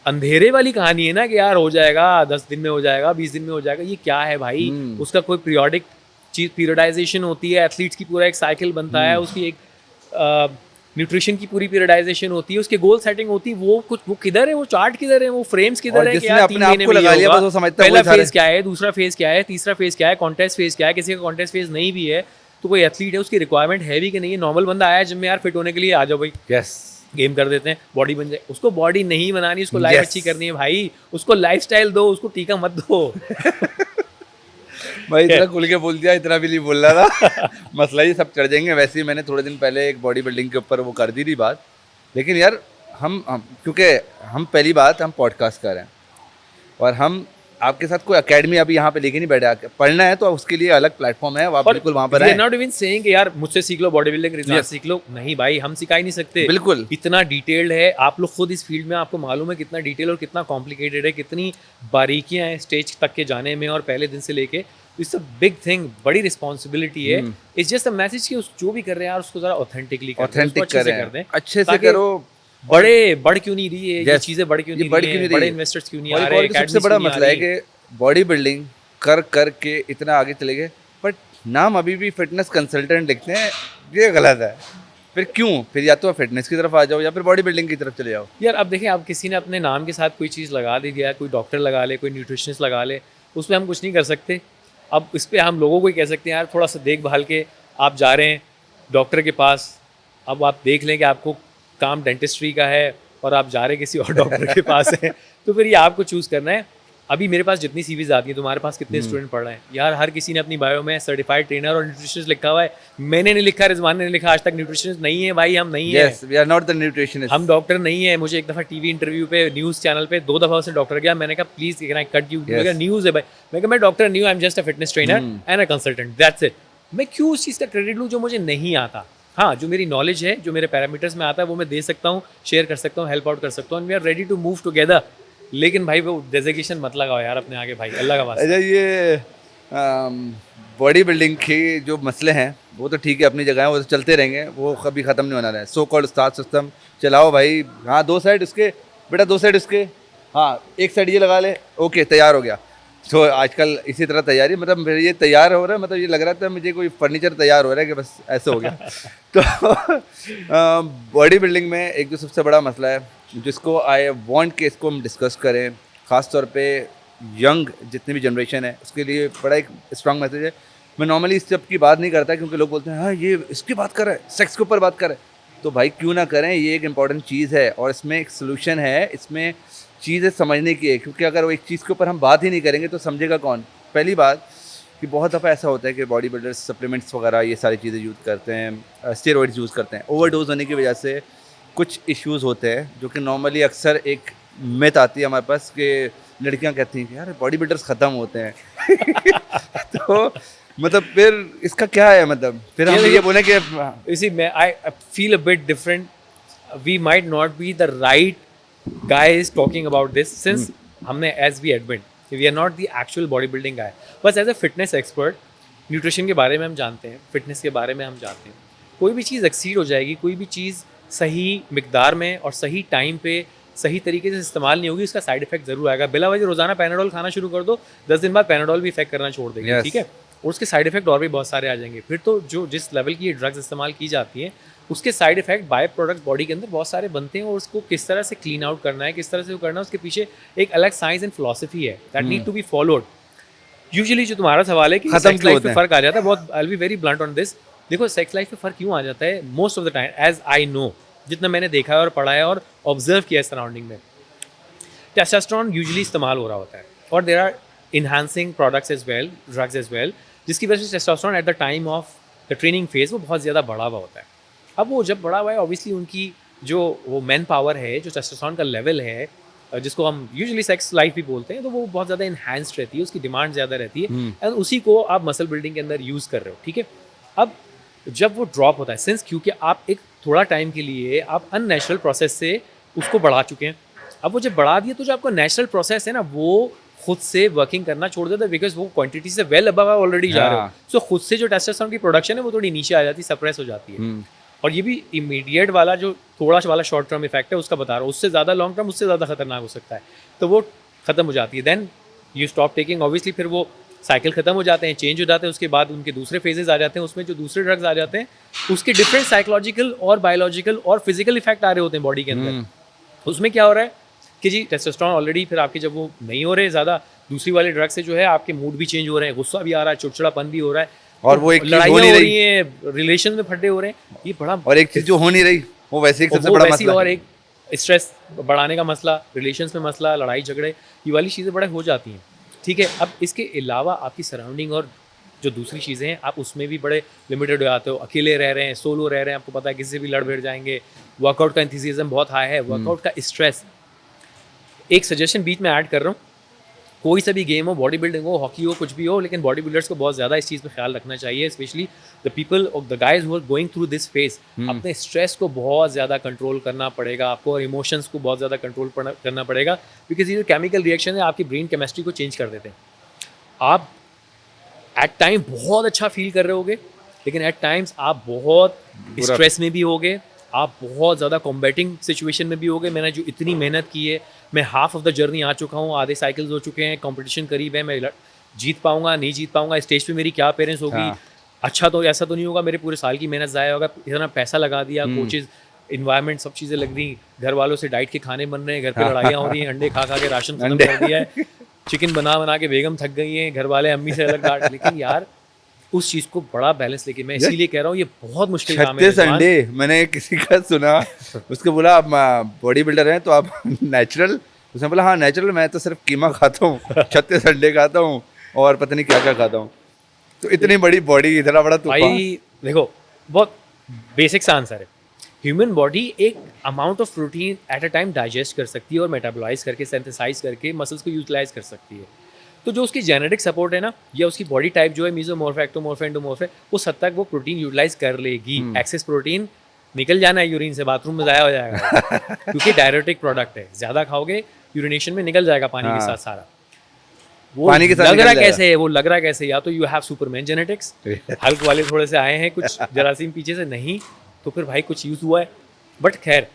अंधेरे वाली कहानी है ना कि यार हो जाएगा, 10 दिन में हो जाएगा, 20 दिन में हो जाएगा, ये क्या है भाई? उसका कोई पीरियोडिक चीज, पीरियडाइजेशन होती है, एथलीट्स की पूरा एक साइकिल बनता है, उसकी एक न्यूट्रिशन की पूरी पीरियडाइजेशन होती है, उसके गोल सेटिंग होती है, वो कुछ, वो किधर है, वो चार्ट किधर है, वो फ्रेम्स किधर और है कि जिसने यार अपने 3 आप महीने को में लगा ये लिया, होगा। बस वो समझता है पहला वही सारे- फेज क्या है, दूसरा फेज क्या है, तीसरा फेज क्या है, कॉन्टेस्ट फेज क्या है, किसी का कॉन्टेस्ट फेज नहीं भी है तो कोई एथलीट है, उसकी रिक्वायरमेंट है भी कि नहीं है? नॉर्मल बंदा आया जिम में, यार फिट होने के लिए आ जाओ भाई, यस, गेम कर देते हैं, बॉडी बन जाए। उसको बॉडी नहीं बनानी, उसको लाइफ Yes. अच्छी करनी है भाई, उसको लाइफस्टाइल दो, उसको टीका मत दो। भाई इतना खुल के बोल दिया, इतना भी नहीं बोल रहा था। मसला ही सब चढ़ जाएंगे। वैसे ही मैंने थोड़े दिन पहले एक बॉडी बिल्डिंग के ऊपर वो कर दी थी बात, लेकिन यार हम क्योंकि हम पहली बात हम पॉडकास्ट कर रहे हैं, और हम आपके साथ कोई एकेडमी अभी यहाँ पे लेके नहीं बैठे। पढ़ना है तो उसके लिए अलग प्लेटफॉर्म है, आप बिल्कुल वहाँ पर we are हैं। not even saying कि यार मुझसे सीख लो बॉडी बिल्डिंग, रिजल्ट Yes. सीख लो, नहीं भाई, हम सिखा ही नहीं सकते। बिल्कुल। इतना डिटेल्ड है, आप लोग खुद इस फील्ड में, आपको मालूम है कितना डिटेल और कितना कॉम्प्लिकेटेड है, कितनी बारीकियां हैं स्टेज तक के जाने में, और पहले दिन से लेके इट्स अ बिग थिंग, बड़ी रिस्पॉन्सिबिलिटी है। इट्स जस्ट अ मैसेज कि उस जो भी कर रहे हैं यार उसको ज़रा ऑथेंटिकली कर दें, उसको ऑथेंटिक अच्छे कर से रहे कर दें, हैं, अच्छे से ताकि करो। बड़े बढ़ क्यों नहीं रही है ये Yes, चीज़ें, बढ़ क्यों ये नहीं बढ़ रही क्यों नहीं हैं, रही बड़े है? इन्वेस्टर्स क्यों नहीं और आ एक रहे, और भी सबसे अकेडमीज बड़ा क्यों नहीं आ मसला है रही। कि बॉडी बिल्डिंग कर के इतना आगे चले गए, बट नाम अभी भी फिटनेस कंसल्टेंट लिखते हैं, ये गलत है। फिर क्यों? फिर या तो फिटनेस की तरफ आ जाओ या फिर बॉडी बिल्डिंग की तरफ चले जाओ। यार अब देखें, अब किसी ने अपने नाम के साथ कोई चीज़ लगा दी है, कोई डॉक्टर लगा ले, कोई न्यूट्रिशनिस्ट लगा ले, उस पर हम कुछ नहीं कर सकते। अब इस पर हम लोगों को ही कह सकते हैं यार थोड़ा सा देखभाल के आप जा रहे हैं डॉक्टर के पास, अब आप देख लें कि आपको काम डेंटिस्ट्री का है और आप जा रहे हैं किसी और डॉक्टर के पास है, तो फिर ये आपको चूज़ करना है। अभी मेरे पास जितनी सीवीज आती हैं, तुम्हारे पास कितने स्टूडेंट पढ़ रहे हैं यार, हर किसी ने अपनी बायो में सर्टिफाइड ट्रेनर और न्यूट्रिशनिस्ट लिखा हुआ है। मैंने नहीं लिखा, रिजवान ने नहीं लिखा, आज तक न्यूट्रिशनिस्ट नहीं है भाई, हम नहीं है, yes, we are not the nutritionist. हम डॉक्टर नहीं है। मुझे एक दफ़ा टीवी इंटरव्यू पे न्यूज़ चैनल पे 2 दफ़ा उसने डॉक्टर गया, मैंने कहा please can I cut you, Yes. News है भाई, मैं कहा मैं डॉक्टर नहीं हूँ, I am just a fitness trainer and a consultant, that's it. मैं क्यों उस चीज़ का क्रेडिट लूँ जो मुझे नहीं आता। हाँ, जो मेरी नॉलेज है, जो मेरे पैरामीटर्स में आता है वो मैं दे सकता हूँ, शेयर कर सकता हूँ, हेल्प आउट कर सकता हूँ, and we are ready to move together. लेकिन भाई वो डेजिग्नेशन मत लगाओ यार अपने आगे भाई, अल्लाह का वास्ता। अच्छा, ये बॉडी बिल्डिंग के जो मसले हैं वो तो ठीक है, अपनी जगह है, वो तो चलते रहेंगे, वो कभी ख़त्म नहीं होना है। सो कॉल्ड उस्ताद सिस्टम चलाओ भाई, हाँ 2 साइड उसके बेटा, 2 साइड उसके, हाँ 1 साइड ये लगा ले, ओके तैयार हो गया। तो आजकल इसी तरह तैयारी, मतलब मेरे ये तैयार हो रहा है, मतलब ये लग रहा था मुझे कोई फर्नीचर तैयार हो रहा है कि बस ऐसे हो गया। तो बॉडी बिल्डिंग में एक जो सबसे बड़ा मसला है जिसको आई वांट कि इसको हम डिस्कस करें, ख़ास तौर पे यंग जितनी भी जनरेशन है उसके लिए बड़ा एक स्ट्रांग मैसेज है। मैं नॉर्मली इस सब की बात नहीं करता क्योंकि लोग बोलते हैं हाँ ये इसकी बात कर रहा है, सेक्स के ऊपर बात कर रहा है, तो भाई क्यों ना करें, ये एक इंपॉर्टेंट चीज़ है और इसमें एक सोल्यूशन है, इसमें चीज़ें समझने की है। क्योंकि अगर वो एक चीज़ के ऊपर हम बात ही नहीं करेंगे तो समझेगा कौन। पहली बात कि बहुत दफ़ा ऐसा होता है कि बॉडी बिल्डर्स सप्लीमेंट्स वगैरह ये सारी चीज़ें यूज़ करते हैं, स्टेरॉइड्स यूज़ करते हैं, ओवरडोज होने की वजह से कुछ इश्यूज़ होते हैं जो कि नॉर्मली अक्सर एक मिथ आती है हमारे पास कि लड़कियां कहती हैं कि यार बॉडी बिल्डर्स ख़त्म होते हैं। तो मतलब फिर इसका क्या है, मतलब फिर हम ये बोले कि You see, I feel a bit different. We might not be the right guys talking about this since हमने as we admit we are not the actual bodybuilding guy. बस as a fitness expert, nutrition के बारे में हम जानते हैं, fitness के बारे में हम जानते हैं। कोई भी चीज़ एक्सीड हो जाएगी, कोई भी चीज़ सही मिकदार में और सही टाइम पे सही तरीके से इस्तेमाल नहीं होगी, उसका साइड इफेक्ट जरूर आएगा। बिला वजह रोजाना पैनाडोल खाना शुरू कर दो, 10 दिन बाद पैनाडोल भी इफेक्ट करना छोड़ देगी, Yes. ठीक है, और उसके साइड इफेक्ट और भी बहुत सारे आ जाएंगे। फिर तो जो जिस लेवल की ये ड्रग्स इस्तेमाल की जाती हैं उसके side effect by product body के अंदर बहुत सारे बनते हैं, और उसको किस तरह से क्लीन आउट करना है, किस तरह से वो करना है, उसके पीछे एक अलग साइंस एंड फिलॉसफी है that need to be followed. Usually जो तुम्हारा सवाल है कि खत्म सेक्स क्यों लाइफ होते पे हैं? फर्क आ जाता है, बहुत I will be very blunt on this. देखो सेक्स लाइफ पे फर्क क्यों आ जाता है, most of the time as I know, जितना मैंने देखा है और पढ़ा है और ऑब्जर्व किया है सराउंडिंग में, टेस्टोस्टेरोन यूजुअली इस्तेमाल हो रहा होता है और there are enhancing products as well, drugs as well, जिसकी वजह से testosterone at the time of the training phase वो बहुत ज़्यादा बढ़ा हुआ होता है। अब वो जब बढ़ा हुआ है ऑब्वियसली उनकी जो वो मैन पावर है, जो टेस्टोस्टेरोन का लेवल है, जिसको हम यूजुअली सेक्स लाइफ भी बोलते हैं, तो वो बहुत ज़्यादा इन्हांस्ड रहती है, उसकी डिमांड ज़्यादा रहती है एंड उसी को आप मसल बिल्डिंग के अंदर यूज़ कर रहे हो, ठीक है। अब जब वो ड्रॉप होता है सिंस क्योंकि आप एक थोड़ा टाइम के लिए आप अननेचुरल प्रोसेस से उसको बढ़ा चुके हैं, अब वो जब बढ़ा दिया तो जो आपका नेचुरल प्रोसेस है ना वो खुद से वर्किंग करना छोड़ देता है, बिकॉज वो क्वांटिटी से वेल अबव ऑलरेडी जा रहे हो, हाँ। सो खुद से जो टेस्टोस्टेरोन की प्रोडक्शन है वो थोड़ी नीचे आ जाती है, सप्रेस हो जाती है। और ये भी इमीडिएट वाला जो थोड़ा वाला शॉर्ट टर्म इफेक्ट है उसका बता रहा हूँ, उससे ज़्यादा लॉन्ग टर्म उससे ज़्यादा खतरनाक हो सकता है, तो वो खत्म हो जाती है। Then you stop taking, obviously फिर वो साइकिल खत्म हो जाते हैं, चेंज हो जाते हैं, उसके बाद उनके दूसरे फेजेस आ जाते हैं, उसमें जो दूसरे ड्रग्स आ जाते हैं उसके डिफरेंट साइकोलॉजिकल और बायोलॉजिकल और फिजिकल इफेक्ट आ रहे होते हैं बॉडी के अंदर। उसमें क्या हो रहा है कि जी टेस्टोस्टेरोन ऑलरेडी फिर आपके जब वो नहीं हो रहे ज़्यादा, दूसरी वाले ड्रग से जो है आपके मूड भी चेंज हो रहे हैं, गुस्सा भी आ रहा है, चिड़चिड़ापन भी हो रहा है, और वो एक चीज़ लड़ाइयाँ हो नहीं हो रही। रही हैं, रिलेशन में फटे हो रहे हैं, ये बड़ा और एक चीज़ जो हो नहीं रही वो वैसे एक सबसे वो बड़ा वैसी मसला और है। एक स्ट्रेस बढ़ाने का मसला, रिलेशंस में मसला, लड़ाई झगड़े, ये वाली चीज़ें बड़े हो जाती हैं, ठीक है। अब इसके अलावा आपकी सराउंडिंग और जो दूसरी चीज़ें हैं आप उसमें भी बड़े लिमिटेड हो जाते हो, अकेले रह रहे हैं, सोलो रह रहे हैं, आपको पता है किसी से भी लड़ भिड़ जाएंगे, वर्कआउट का एंथुसियाज्म बहुत हाई है, वर्कआउट का स्ट्रेस। एक सजेशन बीच में ऐड कर रहा हूँ, कोई सा भी गेम हो, बॉडी बिल्डिंग हो, हॉकी हो, कुछ भी हो, लेकिन बॉडी बिल्डर्स को बहुत ज़्यादा इस चीज़ पे ख्याल रखना चाहिए, स्पेशली द पीपल और the guys who are going through this phase. अपने स्ट्रेस को बहुत ज़्यादा कंट्रोल करना पड़ेगा आपको, और इमोशंस को बहुत ज़्यादा कंट्रोल करना पड़ेगा, बिकॉज ये जो केमिकल रिएक्शन है आपकी ब्रेन केमिस्ट्री को चेंज कर देते हैं। आप एट टाइम बहुत अच्छा फील कर रहे होगे, लेकिन एट टाइम्स आप बहुत स्ट्रेस में भी होगे, आप बहुत ज़्यादा कॉम्बैटिंग सिचुएशन में भी होगे। मैंने जो इतनी मेहनत की है, मैं हाफ ऑफ द जर्नी आ चुका हूँ, आधे साइकिल्स हो चुके हैं, कंपटीशन करीब है, मैं जीत पाऊंगा नहीं जीत पाऊंगा, स्टेज पे मेरी क्या पेरेंट्स होगी, हाँ। अच्छा तो ऐसा तो नहीं होगा मेरे पूरे साल की मेहनत ज़ाया होगा, इतना पैसा लगा दिया, कोचेज़, इन्वायरमेंट, सब चीज़ें लग रही, घर वालों से डाइट के खाने बन रहे हैं, घर पे लड़ाइयाँ हो रही हैं, अंडे खा खा के राशन खत्म कर दिया है, चिकन बना बना के बेगम थक गई हैं, घर वाले अम्मी से अलग डांट। लेकिन यार उस चीज़ को बड़ा बैलेंस लेके, मैं इसीलिए कह रहा हूँ ये बहुत मुश्किल काम है। 36 अंडे मैंने किसी का सुना, उसको बोला आप बॉडी बिल्डर हैं तो आप नेचुरल, उसने बोला हाँ नेचुरल, मैं तो सिर्फ कीमा खाता हूँ, 36 अंडे खाता हूँ और पता नहीं क्या क्या खाता हूँ। तो इतनी बड़ी बॉडी, इतना बड़ा तूफान। भाई देखो, बहुत बेसिक सा आंसर है। ह्यूमन बॉडी एक amount of protein at a time digest कर सकती है और मेटाबोलाइज करके, सिंथेसाइज करके मसल्स को यूटिलाइज कर सकती है। तो जो उसकी जेनेटिक सपोर्ट है ना, या उसकी बॉडी टाइप जो है मीजोमॉर्फ, एक्टोमॉर्फ, एंडोमॉर्फ है, उस हद तक वो प्रोटीन यूटिलाइज कर लेगी। एक्सेस प्रोटीन निकल जाना है यूरिन से, बाथरूम में ज़ाया हो जाएगा क्योंकि डायरेटिक प्रोडक्ट है, ज़्यादा खाओगे यूरिनेशन में निकल जाएगा पानी के साथ सारा। वो पानी के साथ लग रहा निकल कैसे है, वो लग रहा कैसे, या तो you have Superman genetics, Hulk वाले थोड़े से आए हैं कुछ जरासीम पीछे से, नहीं तो फिर भाई कुछ यूज़ हुआ है। बट खैर,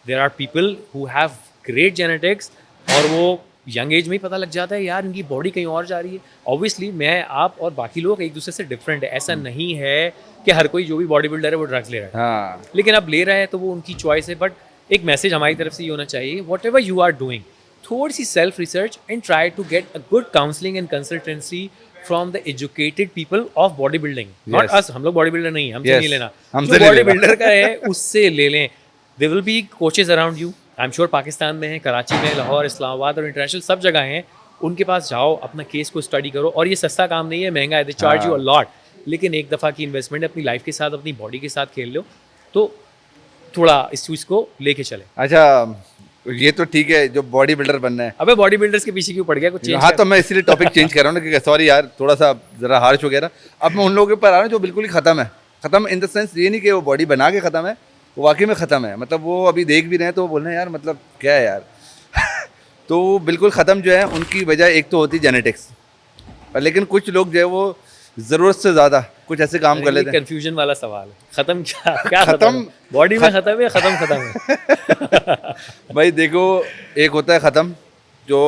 there are people who have great genetics और वो यंग एज में ही पता लग जाता है यार इनकी बॉडी कहीं और जा रही है। ऑब्वियसली मैं, आप और बाकी लोग एक दूसरे से डिफरेंट है, ऐसा नहीं है कि हर कोई जो भी बॉडी बिल्डर है वो ड्रग्स ले रहा है, हाँ। लेकिन अब ले रहा है तो वो उनकी चॉइस है। बट एक मैसेज हमारी तरफ से ये होना चाहिए, whatever you are doing, थोड़ी सी self research and try to get a good counselling and consultancy from the educated people of body building, not us. हम लोग बॉडी बिल्डर नहीं है, हमसे Yes. नहीं लेना, हमसे जो नहीं बॉडी लेना। बिल्डर का है उससे ले लें। They will be coaches around you, I am sure Pakistan में है, कराची में, लाहौर, इस्लामाबाद और इंटरनेशनल सब जगह हैं। उनके पास जाओ, अपना केस को स्टडी करो, और ये सस्ता काम नहीं है, महंगा है, they charge you a lot, लेकिन एक दफ़ा की इन्वेस्टमेंट अपनी लाइफ के साथ, अपनी बॉडी के साथ खेल लो तो थोड़ा इस चीज़ को लेके चले। अच्छा ये तो ठीक है, जो बॉडी बिल्डर बनना है। अबे बॉडी बिल्डर्स के पीछे क्यों पड़ गया, कुछ चेंज हाँ तो मैं इसीलिए टॉपिक चेंज कर रहा हूँ ना, कि सॉरी यार थोड़ा सा ज़रा हार्श हो गया ना। अब मैं उन लोगों के ऊपर आ रहा हूँ जो बिल्कुल ही ख़त्म है। ख़त्म इन द सेंस ये नहीं कि वो बॉडी बना के ख़त्म है, वो वाकई में ख़त्म है। मतलब वो अभी देख भी रहे हैं तो वो बोल रहे हैं यार मतलब क्या है यार तो वो बिल्कुल ख़त्म जो है, उनकी वजह एक तो होती जेनेटिक्स, लेकिन कुछ लोग जो है वो ज़रूरत से ज़्यादा कुछ ऐसे काम कर लेते हैं। कंफ्यूजन वाला सवाल है, खत्म क्या क्या खत्म? खत्म, बॉडी में खत्म है, खत्म है भाई देखो, एक होता है ख़त्म जो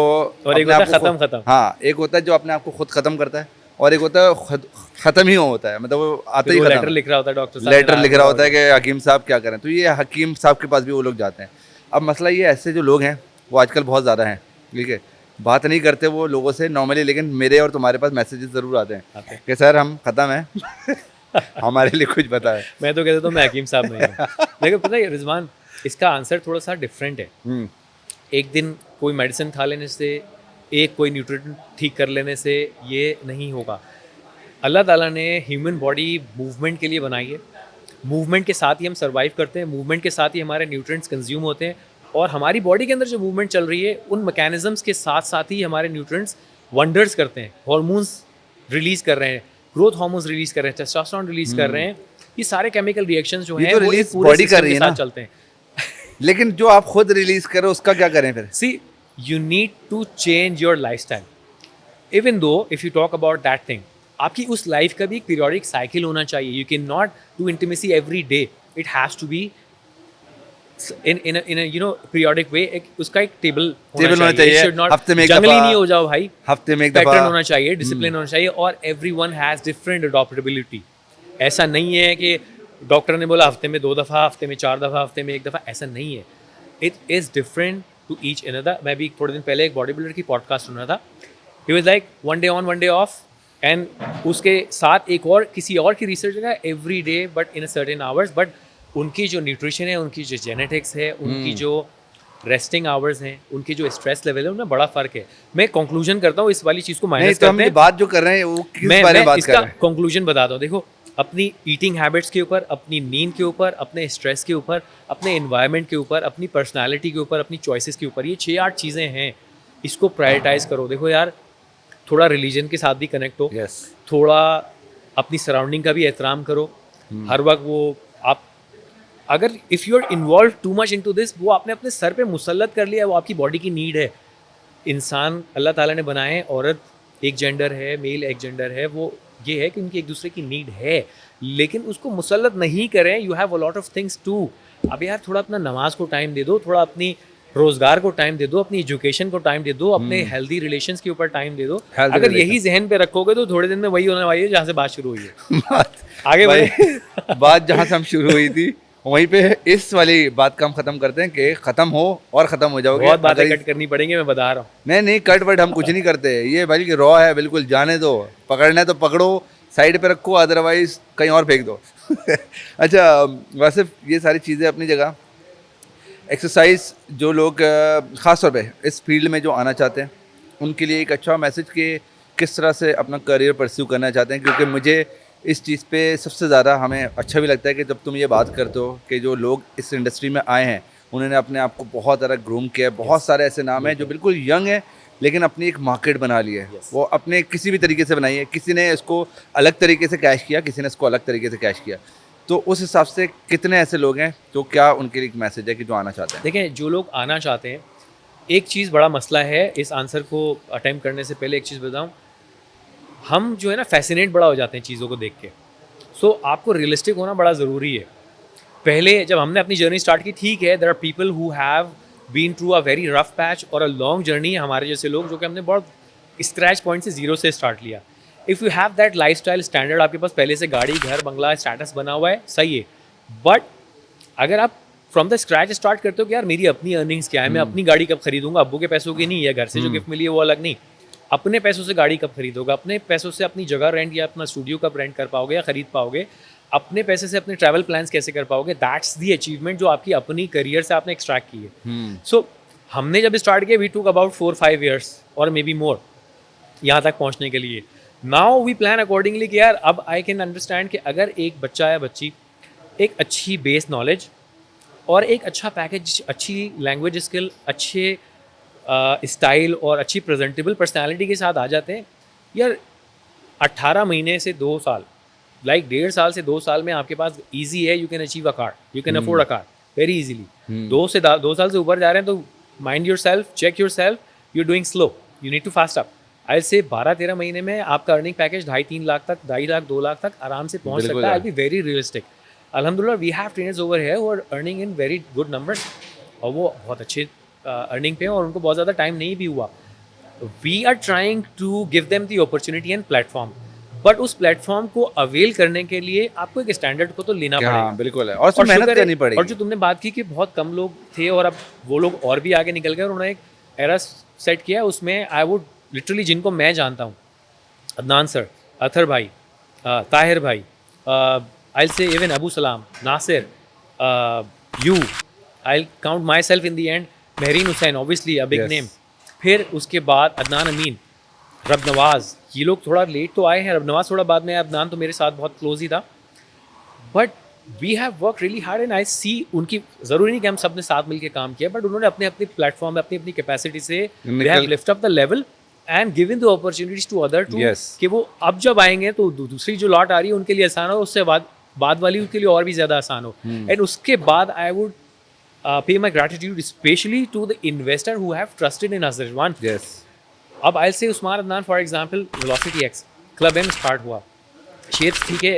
और एक अपने होता आप है को खत्म। हाँ, एक होता है जो अपने आप को खुद ख़त्म करता है, और एक होता है ख़त्म ही होता है, मतलब वो आता ही लेटर ख़त्म। लिख रहा होता है डॉक्टर साहब, लेटर लिख रहा होता है कि हकीम साहब क्या करें, तो ये हकीम साहब के पास भी वो लोग जाते हैं। अब मसला ये, ऐसे जो लोग हैं वो आजकल बहुत ज़्यादा हैं, ठीक है, बात नहीं करते वो लोगों से नॉर्मली, लेकिन मेरे और तुम्हारे पास मैसेजेस ज़रूर आते हैं कि सर हम ख़त्म हैं हमारे लिए कुछ बताएं। मैं तो कहता हूँ मैं हकीम साहब नहीं हूँ। लेकिन पता है रिजवान, इसका आंसर थोड़ा सा डिफरेंट है। एक दिन कोई मेडिसिन खा लेने से, एक कोई न्यूट्रिशन ठीक कर लेने से ये नहीं होगा। अल्लाह ताला ने ह्यूमन बॉडी मूवमेंट के लिए बनाई है, मूवमेंट के साथ ही हम सर्वाइव करते हैं, मूवमेंट के साथ ही हमारे न्यूट्रिएंट्स कंज्यूम होते हैं, और हमारी बॉडी के अंदर जो मूवमेंट चल रही है उन मैकेनिज्म्स के साथ साथ ही हमारे न्यूट्रिएंट्स वंडर्स करते हैं। हार्मोन्स रिलीज कर रहे हैं, ग्रोथ हार्मोन्स रिलीज कर रहे हैं, टेस्टोस्टेरोन रिलीज कर रहे हैं, ये सारे केमिकल रिएक्शंस जो ये हैं तो वो release एक पूरे body कर सिस्टम रही के है साथ ना? चलते हैं। लेकिन जो आप खुद रिलीज करो उसका क्या करें फिर? See, you need to change your lifestyle. Even though if you talk about that thing, आपकी उस लाइफ का भी एक पीरियोडिक साइकिल होना चाहिए। You cannot do intimacy every day. It has to be in a you know periodic way. उसका एक table होना चाहिए। It should not हफ्ते में एक जंगली दफा, नहीं हो जाओ भाई, हफ्ते में एक पैटर्न दफा होना चाहिए, डिसिप्लिन होना चाहिए, और everyone has different adaptability. ऐसा नहीं है कि डॉक्टर ने बोला हफ्ते में 2 दफ़ा, हफ्ते में 4 दफ़ा, हफ्ते में 1 दफ़ा, ऐसा नहीं है। It is different to each other. मैं भी थोड़े दिन पहले एक बॉडी बिल्डर की पॉडकास्ट सुन रहा था। He was like 1 day on 1 day off, and उसके साथ एक और किसी और की रिसर्च है every day but in a certain hours. But उनकी जो न्यूट्रिशन है, उनकी जो जेनेटिक्स है, उनकी जो रेस्टिंग आवर्स हैं, उनकी जो स्ट्रेस लेवल है, उनमें बड़ा फ़र्क है। मैं कंक्लूजन करता हूँ इस वाली चीज़ को नहीं, माइनस तो हम करते ये हैं। बात जो कर रहे हैं वो किस बारे में मैं बात कर इसका रहे हैं? कंक्लूजन बताता हूँ। देखो, अपनी ईटिंग हैबिट्स के ऊपर, अपनी नींद के ऊपर, अपने स्ट्रेस के ऊपर, अपने एनवायरनमेंट के ऊपर, अपनी पर्सनालिटी के ऊपर, अपनी चॉइसेस के ऊपर, ये 6-8 चीज़ें हैं, इसको प्रायोरिटाइज करो। देखो यार, थोड़ा रिलीजन के साथ भी कनेक्ट हो, यस, थोड़ा अपनी सराउंडिंग का भी एहतराम करो। हर वक्त वो आप अगर if you are involve too much into this, वो आपने अपने सर पे मुसल्लत कर लिया, वो आपकी बॉडी की नीड है। इंसान अल्लाह ताला ने बनाए हैं, औरत एक जेंडर है, मेल एक जेंडर है, वो ये है कि उनकी एक दूसरे की नीड है, लेकिन उसको मुसल्लत नहीं करें. You have a lot of things to. अब यार थोड़ा अपना नमाज को टाइम दे दो, थोड़ा अपनी रोजगार को टाइम दे दो, अपनी एजुकेशन को टाइम दे दो, अपने हेल्दी रिलेशंस के ऊपर टाइम दे दो. Healthy अगर relations. यही जहन पे रखोगे तो थोड़े दिन में वही होने वाली है जहाँ से बात शुरू हुई है. बात आगे भाई, बढ़े. बात जहाँ से हम शुरू हुई थी वहीं पे इस वाली बात का हम खत्म करते हैं कि खत्म हो और खत्म हो जाओगे. बहुत बातें अगर कट करनी पड़ेंगी, मैं बता रहा हूँ. नहीं कट वट हम कुछ नहीं करते. ये भाई कि रॉ है, बिल्कुल जाने दो. पकड़ना है तो पकड़ो, साइड पे रखो, अदरवाइज कहीं और फेंक दो. अच्छा, वैसे ये सारी चीज़ें अपनी जगह. एक्सरसाइज जो लोग ख़ास तौर पे इस फील्ड में जो आना चाहते हैं उनके लिए एक अच्छा मैसेज कि किस तरह से अपना करियर परस्यू करना चाहते हैं. क्योंकि मुझे इस चीज़ पे सबसे ज़्यादा हमें अच्छा भी लगता है कि जब तुम ये बात करते हो कि जो लोग इस इंडस्ट्री में आए हैं उन्होंने अपने आप को बहुत ज़्यादा ग्रूम किया है. बहुत सारे ऐसे नाम हैं जो बिल्कुल यंग है लेकिन अपनी एक मार्केट बना ली है. वो अपने किसी भी तरीके से बनाई है. किसी ने इसको अलग तरीके से कैश किया, किसी ने इसको अलग तरीके से कैश किया. तो उस हिसाब से कितने ऐसे लोग हैं तो क्या उनके लिए एक मैसेज है कि जो आना चाहते हैं? देखें, जो लोग आना चाहते हैं, एक चीज़ बड़ा मसला है इस आंसर को अटेम्प्ट करने से पहले. एक चीज़ बताऊं, हम जो है ना फैसिनेट बड़ा हो जाते हैं चीज़ों को देख के. सो आपको रियलिस्टिक होना बड़ा ज़रूरी है. पहले जब हमने अपनी जर्नी स्टार्ट की, ठीक है, there are people who have been through a very rough patch और अ लॉन्ग जर्नी. हमारे जैसे लोग जो कि हमने बहुत स्क्रैच पॉइंट से ज़ीरो से स्टार्ट लिया. If you have that life style standard, आपके पास पहले से गाड़ी, घर, बंगला, स्टेटस बना हुआ है, सही है. बट अगर आप फ्रॉम द स्क्रैच स्टार्ट करते हो कि यार मेरी अपनी अर्निंग्स क्या है, मैं अपनी गाड़ी कब खरीदूंगा, अब्बू के पैसों की नहीं, या घर से जो गिफ्ट मिली है वो अलग नहीं, अपने पैसों से गाड़ी कब खरीदोगे, अपने पैसों से अपनी जगह रेंट या अपना स्टूडियो कब रेंट कर पाओगे या खरीद पाओगे, अपने पैसे से अपने ट्रैवल प्लान्स कैसे कर पाओगे. दैट्स दी अचीवमेंट जो आपकी अपनी करियर से आपने एक्सट्रैक्ट की है. सो हमने जब स्टार्ट किया, वी टूक अबाउट 4-5 ईयर्स और मे बी मोर यहाँ तक पहुँचने के लिए. नाउ वी प्लान अकॉर्डिंगली कि यार अब आई कैन अंडरस्टैंड कि अगर एक बच्चा या बच्ची एक अच्छी बेस नॉलेज और एक अच्छा पैकेज, अच्छी लैंग्वेज स्किल, अच्छे स्टाइल और अच्छी प्रेजेंटेबल पर्सनालिटी के साथ आ जाते हैं, यार 18 महीने से 2 साल, लाइक 1.5 साल से 2 साल में आपके पास इजी है. You can achieve a car, you can afford a car very easily. 2 साल से ऊपर जा रहे हैं तो mind yourself, check yourself, you are doing slow, you need to fast up. I say 12-13 महीने में आपका अर्निंग पैकेज 2.5-3 लाख तक, 2.5 लाख 2 लाख तक आराम से पहुंच सकता है. I be very realistic. अल्हम्दुलिल्लाह we have trainers over here who are earning in very good numbers और वो बहुत अच्छे अर्निंग पे हैं और उनको बहुत ज़्यादा टाइम नहीं भी हुआ. We are trying to give them the opportunity and platform, but उस प्लेटफॉर्म को अवेल करने के लिए आपको एक स्टैंडर्ड को तो लेना पड़ेगा. हाँ, बिल्कुल है. और उसमें मेहनत शुक्र है- करनी पड़ेगी. और जो तुमने बात की कि बहुत कम लोग थे और अब वो लोग और भी आगे निकल गए और उन्होंने एक एरा सेट किया. उसमें आई वुड लिटरली, जिनको मैं जानता हूँ, अदनान सर, अथर भाई, ताहिर भाई, आई से even Abu Salam, Nasir, you, I count myself in the end, Mehreen Hussain, obviously a big Yes. Name. फिर उसके बाद अदनान अमीन, रब नवाज. ये लोग थोड़ा लेट तो आए हैं, रब नवाज थोड़ा बाद में. अदनान तो मेरे साथ बहुत क्लोज ही था. But we have work really hard and I see उनकी, ज़रूरी नहीं कि हम सब ने साथ मिलकर काम किया, बट उन्होंने अपने अपने प्लेटफॉर्म में अपनी अपनी कैपेसिटी से they have lift up the level and given the opportunities to other too, Yes. कि वो अब जब आएंगे तो दूसरी जो लॉट आ रही है उनके लिए आसान हो, उससे बाद वाली उनके लिए और भी ज़्यादा आसान हो. एंड उसके बाद I would pay my gratitude especially to the investor who have trusted in us. Rizwan, Yes. अब I say Usman Adnan for example, Velocity X Club एम स्टार्ट हुआ. शेप्स, ठीक है,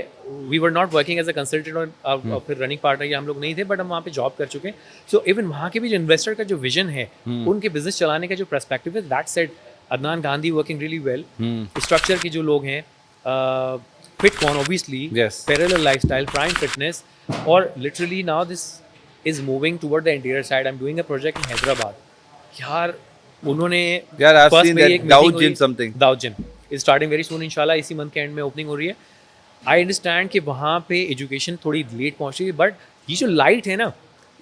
we were not working as a consultant और फिर running partner या हम लोग नहीं थे, बट हम वहाँ पे जॉब कर चुके हैं. सो इवन वहाँ के भी जो इन्वेस्टर का जो विजन है, उनके बिजनेस चलाने का जो पर्सपेक्टिव है, that said Adnan Gandhi working really well. Structure के जो लोग हैं, FitCon obviously, Yes. Parallel lifestyle, prime fitness, और literally now this is moving toward the interior side. I am doing a project in Hyderabad. यार उन्होंने यार I've first seen मेरी that एक meeting Dow हुई, Gym something. Dawood gym is starting very soon, इंशाल्लाह इसी month के एंड में ओपनिंग हो रही है. आई अंडरस्टैंड कि वहाँ पे एजुकेशन थोड़ी लेट पहुँच रही है, बट ये जो लाइट है ना,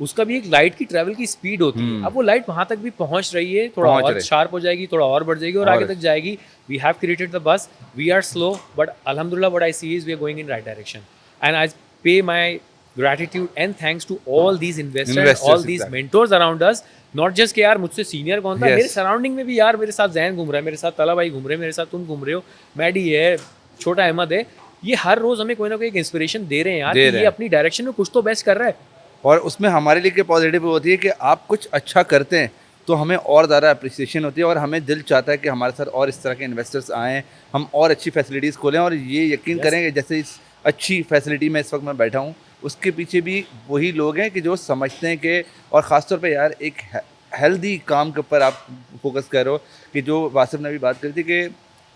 उसका भी एक लाइट की ट्रैवल की स्पीड होती है. अब वो लाइट वहाँ तक भी पहुँच रही है, थोड़ा पहुंच और रही। शार्प हो जाएगी, थोड़ा और बढ़ जाएगी और आगे तक जाएगी. We have created the buzz, we are slow, but अल्हम्दुलिल्लाह what I see is we are going in right direction. And I pay my gratitude and thanks to all these investors, all these exactly. mentors around us. Not just कि यार मुझसे senior कौन था, Yes. मेरे surrounding में भी यार मेरे साथ जैन घूम रहा है, मेरे साथ तला भाई घूम रहे हैं, मेरे साथ तुम घूम रहे हो, मैडी है, छोटा अहमद है. ये हर रोज हमें कोई ना कोई एक इंस्पिरेशन दे रहे हैं यार, दे कि रहे ये हैं. अपनी डायरेक्शन में कुछ तो बेस्ट कर रहा है. और उसमें हमारे लिए क्या पॉजिटिव होती है कि आप कुछ अच्छा करते हैं तो हमें और ज़्यादा अप्रिसिएशन होती है और हमें दिल चाहता है कि हमारे साथ और इस तरह के इन्वेस्टर्स आएँ, हम और अच्छी फैसिलिटीज़ खोलें। और ये यकीन करें कि जैसे इस अच्छी फैसिलिटी में इस वक्त मैं बैठा हूँ, उसके पीछे भी वही लोग हैं कि जो समझते हैं कि, और ख़ासतौर पे यार एक हेल्दी काम के ऊपर आप फोकस कर रहे हो, कि जो वासिफ ने भी बात करी थी कि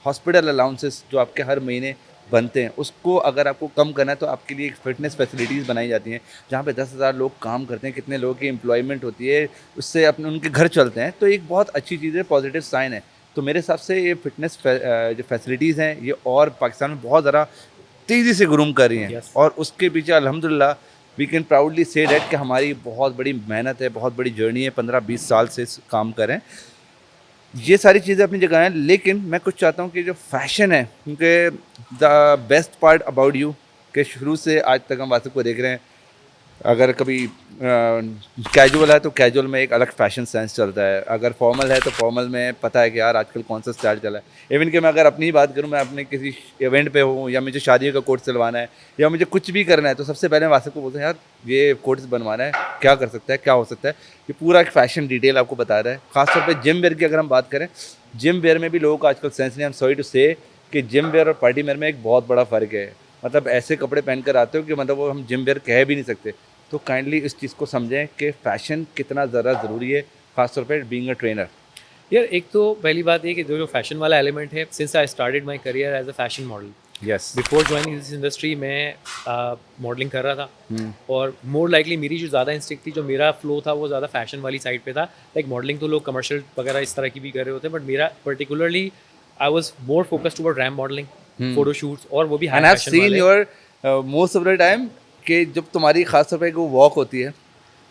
हॉस्पिटल अलाउंसेस जो आपके हर महीने बनते हैं, उसको अगर आपको कम करना है तो आपके लिए एक फ़िटनेस फैसिलिटीज़ बनाई जाती हैं, जहाँ पे 10,000 लोग काम करते हैं, कितने लोगों की एम्प्लॉयमेंट होती है, उससे अपने उनके घर चलते हैं। तो एक बहुत अच्छी चीज़ है, पॉजिटिव साइन है। तो मेरे हिसाब से ये फ़िटनेस जो फैसिलिटीज़ हैं, ये और पाकिस्तान में बहुत ज़्यादा तेज़ी से ग्रूम कर रही हैं। Yes. और उसके पीछे अल्हम्दुलिल्लाह we can proudly say that कि हमारी बहुत बड़ी मेहनत है, बहुत बड़ी जर्नी है, 15-20 साल से इस काम कर रहे हैं। ये सारी चीज़ें अपनी जगह हैं, लेकिन मैं कुछ चाहता हूँ कि जो फ़ैशन है, क्योंकि the best part about you कि शुरू से आज तक हम वासिफ को देख रहे हैं, अगर कभी कैजुअल है तो कैजुअल में एक अलग फैशन सेंस चलता है, अगर फॉर्मल है तो फॉर्मल में पता है कि यार आजकल कौन सा स्टाइल चला है। इवन कि मैं अगर अपनी बात करूँ, मैं अपने किसी इवेंट पे हूँ या मुझे शादी का कोट सिलवाना है या मुझे कुछ भी करना है, तो सबसे पहले वासिफ को बोलते हैं यार ये कोट्स बनवाना है, क्या कर सकता है, क्या हो सकता है। ये पूरा एक फ़ैशन डिटेल आपको बता रहा है। ख़ासतौर पर जिम वेयर की अगर हम बात करें, जिम वेयर में भी लोगों का आजकल सेंस नहीं। आई एम सॉरी टू से कि जिम वेयर और पार्टी वेयर में एक बहुत बड़ा फ़र्क है। मतलब ऐसे कपड़े पहन कर आते हो कि मतलब वो हम जिम वेयर कह भी नहीं सकते। तो काइंडली इस चीज़ को समझें कि फ़ैशन कितना ज़्यादा ज़रूरी है, ख़ासतौर पे बीइंग अ ट्रेनर। यार एक तो पहली बात ये कि जो फैशन वाला एलिमेंट है, since I started my career as a fashion model, yes. Before joining this industry मैं मॉडलिंग कर रहा था। और मोर लाइकली मेरी जो ज़्यादा इंस्टिंक्ट थी, जो मेरा फ्लो था, वो ज़्यादा फैशन वाली साइड पे था। लाइक मॉडलिंग तो लोग कमर्शियल वगैरह इस तरह की भी कर रहे होते हैं, बट मेरा particularly I was more focused toward ramp modelling, photo shoots, और वो भी high end I have fashion scene वाले। Your most of the time कि जब तुम्हारी खास तौर पे वो वॉक होती है,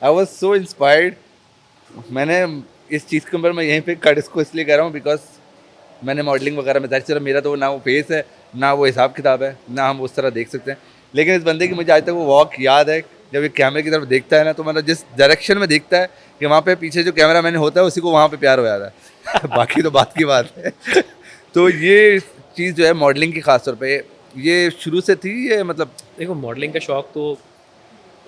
आई वाज सो इंस्पायर्ड। मैंने इस चीज़ के ऊपर मैं यहीं पे कट इसको इसलिए कह रहा हूँ बिकॉज मैंने मॉडलिंग वगैरह में चलो मेरा तो ना वो फेस है, ना वो हिसाब किताब है, ना हम उस तरह देख सकते हैं। लेकिन इस बंदे की मुझे आज तक वो वॉक याद है। जब ये कैमरे की तरफ देखता है ना, तो मतलब जिस डायरेक्शन में देखता है कि वहाँ पे पीछे जो कैमरा मैन होता है उसी को वहाँ पे प्यार हो जाता है। बाकी तो बात की बात है। तो ये चीज़ जो है मॉडलिंग की खास तौर पे, ये शुरू से थी, ये मतलब देखो मॉडलिंग का शौक तो,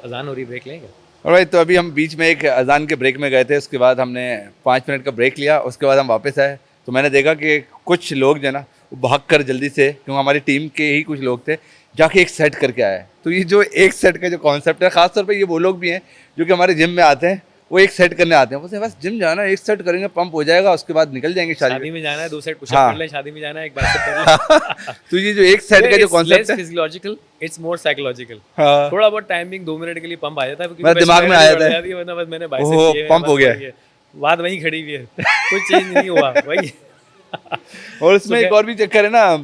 अजान हो रही, ब्रेक लेंगे? ऑलराइट। तो अभी हम बीच में एक अजान के ब्रेक में गए थे, उसके बाद हमने 5 मिनट का ब्रेक लिया, उसके बाद हम वापस आए। तो मैंने देखा कि कुछ लोग जो है ना, वो भाग कर जल्दी से, क्योंकि हमारी टीम के ही कुछ लोग थे, जाके एक सेट करके आए। तो ये जो एक सेट का जो कॉन्सेप्ट है, खासतौर पे ये वो लोग भी हैं जो कि हमारे जिम में आते हैं, वो एक सेट करने आते हैं। बोलते हैं बस जिम जाना, एक सेट करेंगे, पंप हो जाएगा, उसके बाद निकल जाएंगे शादी में जाना है 2 सेट पुशअप हाँ। कर ले, शादी में जाना है 1 बाइसेप कर ले। तो ये जो एक सेट का जो कॉन्सेप्ट है, फिजियोलॉजिकल, इट्स मोर साइकोलॉजिकल। हाँ, थोड़ा बहुत टाइमिंग 2 मिनट के लिए पंप आ जाता है, क्योंकि मेरे दिमाग में आ जाता है, है, वरना बस मैंने ओहो, बाइसेप किए हैं, पंप बस हो गया। वही है। बात वहीं खड़ी हुई है, कुछ चेंज नहीं हुआ वही। और इसमें एक और भी चक्कर है ना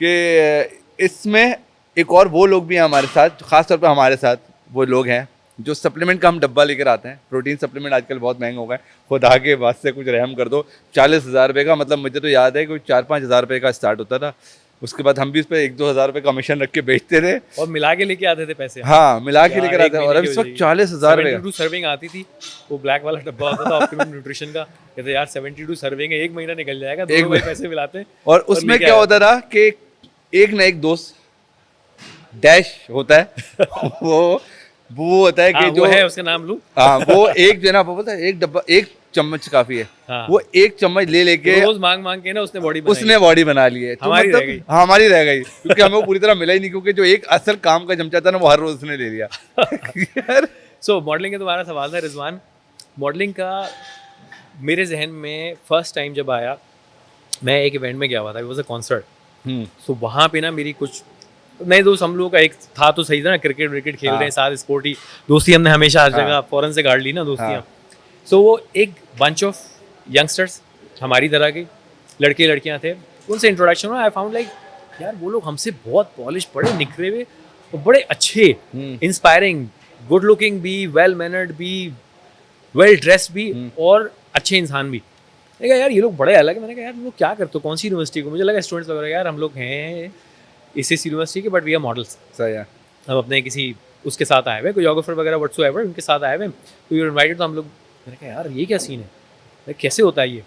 कि इसमें एक और वो लोग भी हैं हमारे साथ, खासतौर पर हमारे साथ वो लोग हैं जो सप्लीमेंट का हम डब्बा लेकर आते हैं। प्रोटीन सप्लीमेंट आजकल बहुत महंगा हो गए, खुदा के वास्ते कुछ रहम कर दो। 40,000 रुपये का, मतलब मुझे तो याद है कि 4-5 हज़ार रुपये का स्टार्ट होता था। उसके बाद हम भी उस पर 1-2 हज़ार रुपये कमीशन रख के बेचते थे, और मिला के लेके आते थे पैसे। हाँ मिला के यार, लेकर एक आते हैं। और महीने अब की इस हो वक्त जाएगी। 40,000 रुपये 72 सर्विंग आती थी, वो ब्लैक वाला डब्बा होता था ऑप्टिमम न्यूट्रिशन का। कहते यार 72 सर्विंग है, 1 महीना निकल जाएगा, दोनों भाई पैसे मिलाते हैं। और उसमें क्या होता था कि एक ना एक दोस्त डैश होता है वो होता है कि हाँ, जो वो है, उसका नाम लूं? हाँ, वो एक जो है ना, वो बोलता है एक डब्बा, एक चम्मच काफी है। हाँ। वो एक चम्मच ले लेके रोज मांग मांग के ना उसने बॉडी बनाई। उसने बॉडी बना ली है। तो हमारी मतलब रह गई। हाँ, हमारी रह गई, क्योंकि हमें वो पूरी तरह मिला ही नहीं, क्योंकि जो एक असल काम का चमचा था ना, वो हर रोज उसने ले लिया। यार सो मॉडलिंग का तुम्हारा सवाल था रिजवान। मॉडलिंग का मेरे जहन में फर्स्ट टाइम जब आया, मैं एक इवेंट में गया हुआ था, इट वाज अ कॉन्सर्ट। सो वहाँ पे ना मेरी कुछ नए दोस्त, हम लोग का एक था तो सही था ना, क्रिकेट विकेट खेल रहे हैं साथ, स्पोर्टी दोस्ती हमने हमेशा हर जगह फौरन से गाड़ ली ना दोस्तियाँ। सो वो एक बंच ऑफ यंगस्टर्स हमारी तरह के लड़के लड़कियाँ थे, उनसे इंट्रोडक्शन हुआ। आई फाउंड लाइक यार वो लोग हमसे बहुत पॉलिश, बड़े निखरे हुए और बड़े अच्छे, इंस्पायरिंग, गुड लुकिंग भी, वेल मैनर्ड भी, वेल ड्रेस्ड भी, और अच्छे इंसान भी। मैंने कहा यार ये लोग बड़े अलग है। मैंने कहा यार तुम लोग क्या करते हो, कौन सी यूनिवर्सिटी को? मुझे लगा स्टूडेंट्स वगैरह। यार हम लोग हैं इस यूनिवर्सिटी के, बट वी आर मॉडल्स। सही है। हम अपने किसी उसके साथ आए हुए, कोरियोग्राफर वगैरह व्हाटसोएवर, उनके साथ आए हुए, तो यू इनवाइटेड। तो हम लोग, मैंने कहा यार ये क्या सीन है, कैसे होता है ये?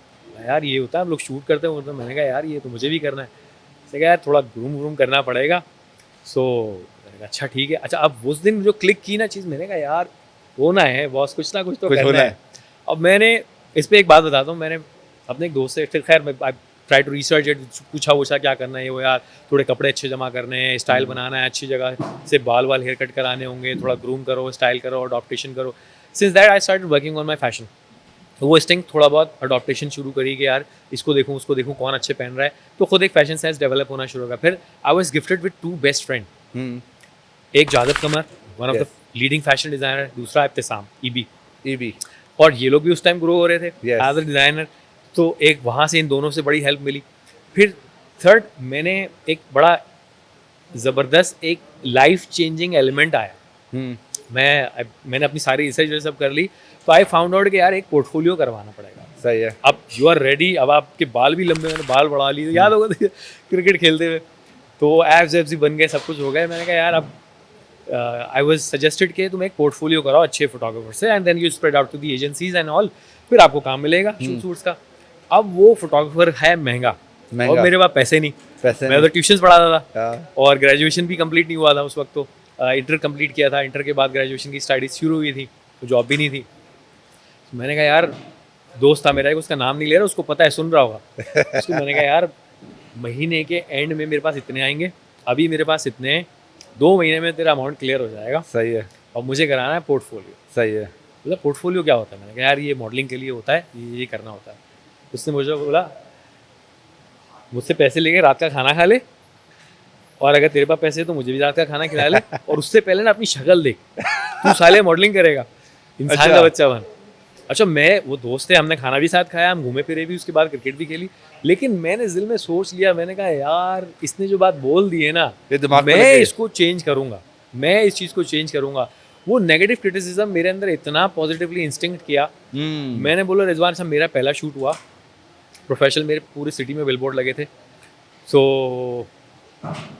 यार ये होता है, हम लोग शूट करते हैं। तो मैंने कहा यार ये तो मुझे भी करना है। मैंने कहा यार थोड़ा ग्रूम करना पड़ेगा। सो मैंने कहा अच्छा ठीक है। अच्छा, अब उस दिन जो क्लिक की ना चीज़, मैंने कहा यार होना है बॉस, कुछ ना कुछ तो करना है। अब मैंने इस पे एक बात बताता हूँ, मैंने अपने एक दोस्त से, फिर खैर मैं ट्राई टू रिसर्च इट, पूछा क्या करना है, वो यार थोड़े कपड़े अच्छे जमा करने हैं, स्टाइल बनाना है, अच्छी जगह से बाल हेयर कट कराने होंगे, थोड़ा ग्रूम करो, स्टाइल करो, अडॉप्टेशन करो. Since that I started working on my fashion. तो वो इंस्टिंक्ट थोड़ा बहुत अडॉप्टेशन शुरू करी कि यार इसको देखूँ उसको देखूँ कौन अच्छे पहन रहा है, तो खुद एक फैशन सेंस डेवलप होना शुरू होगा. फिर I was gifted with 2 best friend. एक Jadav Qamar, one of the leading fashion designer, दूसरा इब्तिसाम ईबी. ईबी. और ये लोग भी उस टाइम ग्रो हो रहे थे Yes. As a designer. तो एक वहाँ से इन दोनों से बड़ी हेल्प मिली. फिर थर्ड, मैंने एक बड़ा ज़बरदस्त एक लाइफ चेंजिंग एलिमेंट आया. मैंने अपनी सारी रिसर्च सब कर ली, तो आई फाउंड आउट कि यार एक पोर्टफोलियो करवाना पड़ेगा. सही है. अब यू आर रेडी, अब आपके बाल भी लंबे, मैंने बाल बढ़ा लिए, याद होगा क्रिकेट खेलते हुए, तो एब्स एब्स ही बन गए, सब कुछ हो गया. मैंने कहा यार अब आई वाज सजेस्टेड कि तुम एक पोर्टफोलियो कराओ अच्छे फोटोग्राफर से, and then you spread out to the agencies and all, फिर आपको काम मिलेगा शूट्स का. अब वो फोटोग्राफर है महंगा, और मेरे पास पैसे नहीं. मैं तो ट्यूशन पढ़ाता था, और ग्रेजुएशन भी कंप्लीट नहीं हुआ था उस वक्त. तो इंटर कंप्लीट किया था, इंटर के बाद ग्रेजुएशन की स्टडीज शुरू हुई थी, तो जॉब भी नहीं थी. तो मैंने कहा यार, दोस्त था मेरा, उसका नाम नहीं ले रहा, उसको पता है, सुन रहा होगा. उसको मैंने कहा यार, महीने के एंड में मेरे पास इतने आएंगे, अभी मेरे पास इतने हैं, 2 महीने में तेरा अमाउंट क्लियर हो जाएगा. सही है. और मुझे कराना है पोर्टफोलियो. सही है. मतलब पोर्टफोलियो क्या होता है? मैंने कहा यार ये मॉडलिंग के लिए होता है, ये करना होता है. उसने मुझे बोला, मुझसे पैसे लेके रात का खाना खा ले, और अगर तेरे पास पैसे तो मुझे भी रात का खाना खिला ले, और उससे पहले ना अपनी शक्ल देख, तू साले मॉडलिंग करेगा, इंसान का बच्चा बन. अच्छा, मैं, वो दोस्त है, हमने खाना भी साथ खाया, हम घूमे फिरे भी, उसके बाद क्रिकेट भी खेली. लेकिन मैंने दिल में सोच लिया, मैंने कहा यार इसने जो बात बोल दी है ना, मैं इसको चेंज करूंगा, मैं इस चीज़ को चेंज करूंगा. वो नेगेटिव क्रिटिसिज्म मेरे अंदर इतना पॉजिटिवली इंस्टिंक्ट किया. मैंने बोला रिजवान साहब, मेरा पहला शूट हुआ प्रोफेशनल, मेरे पूरी सिटी में बिलबोर्ड लगे थे. सो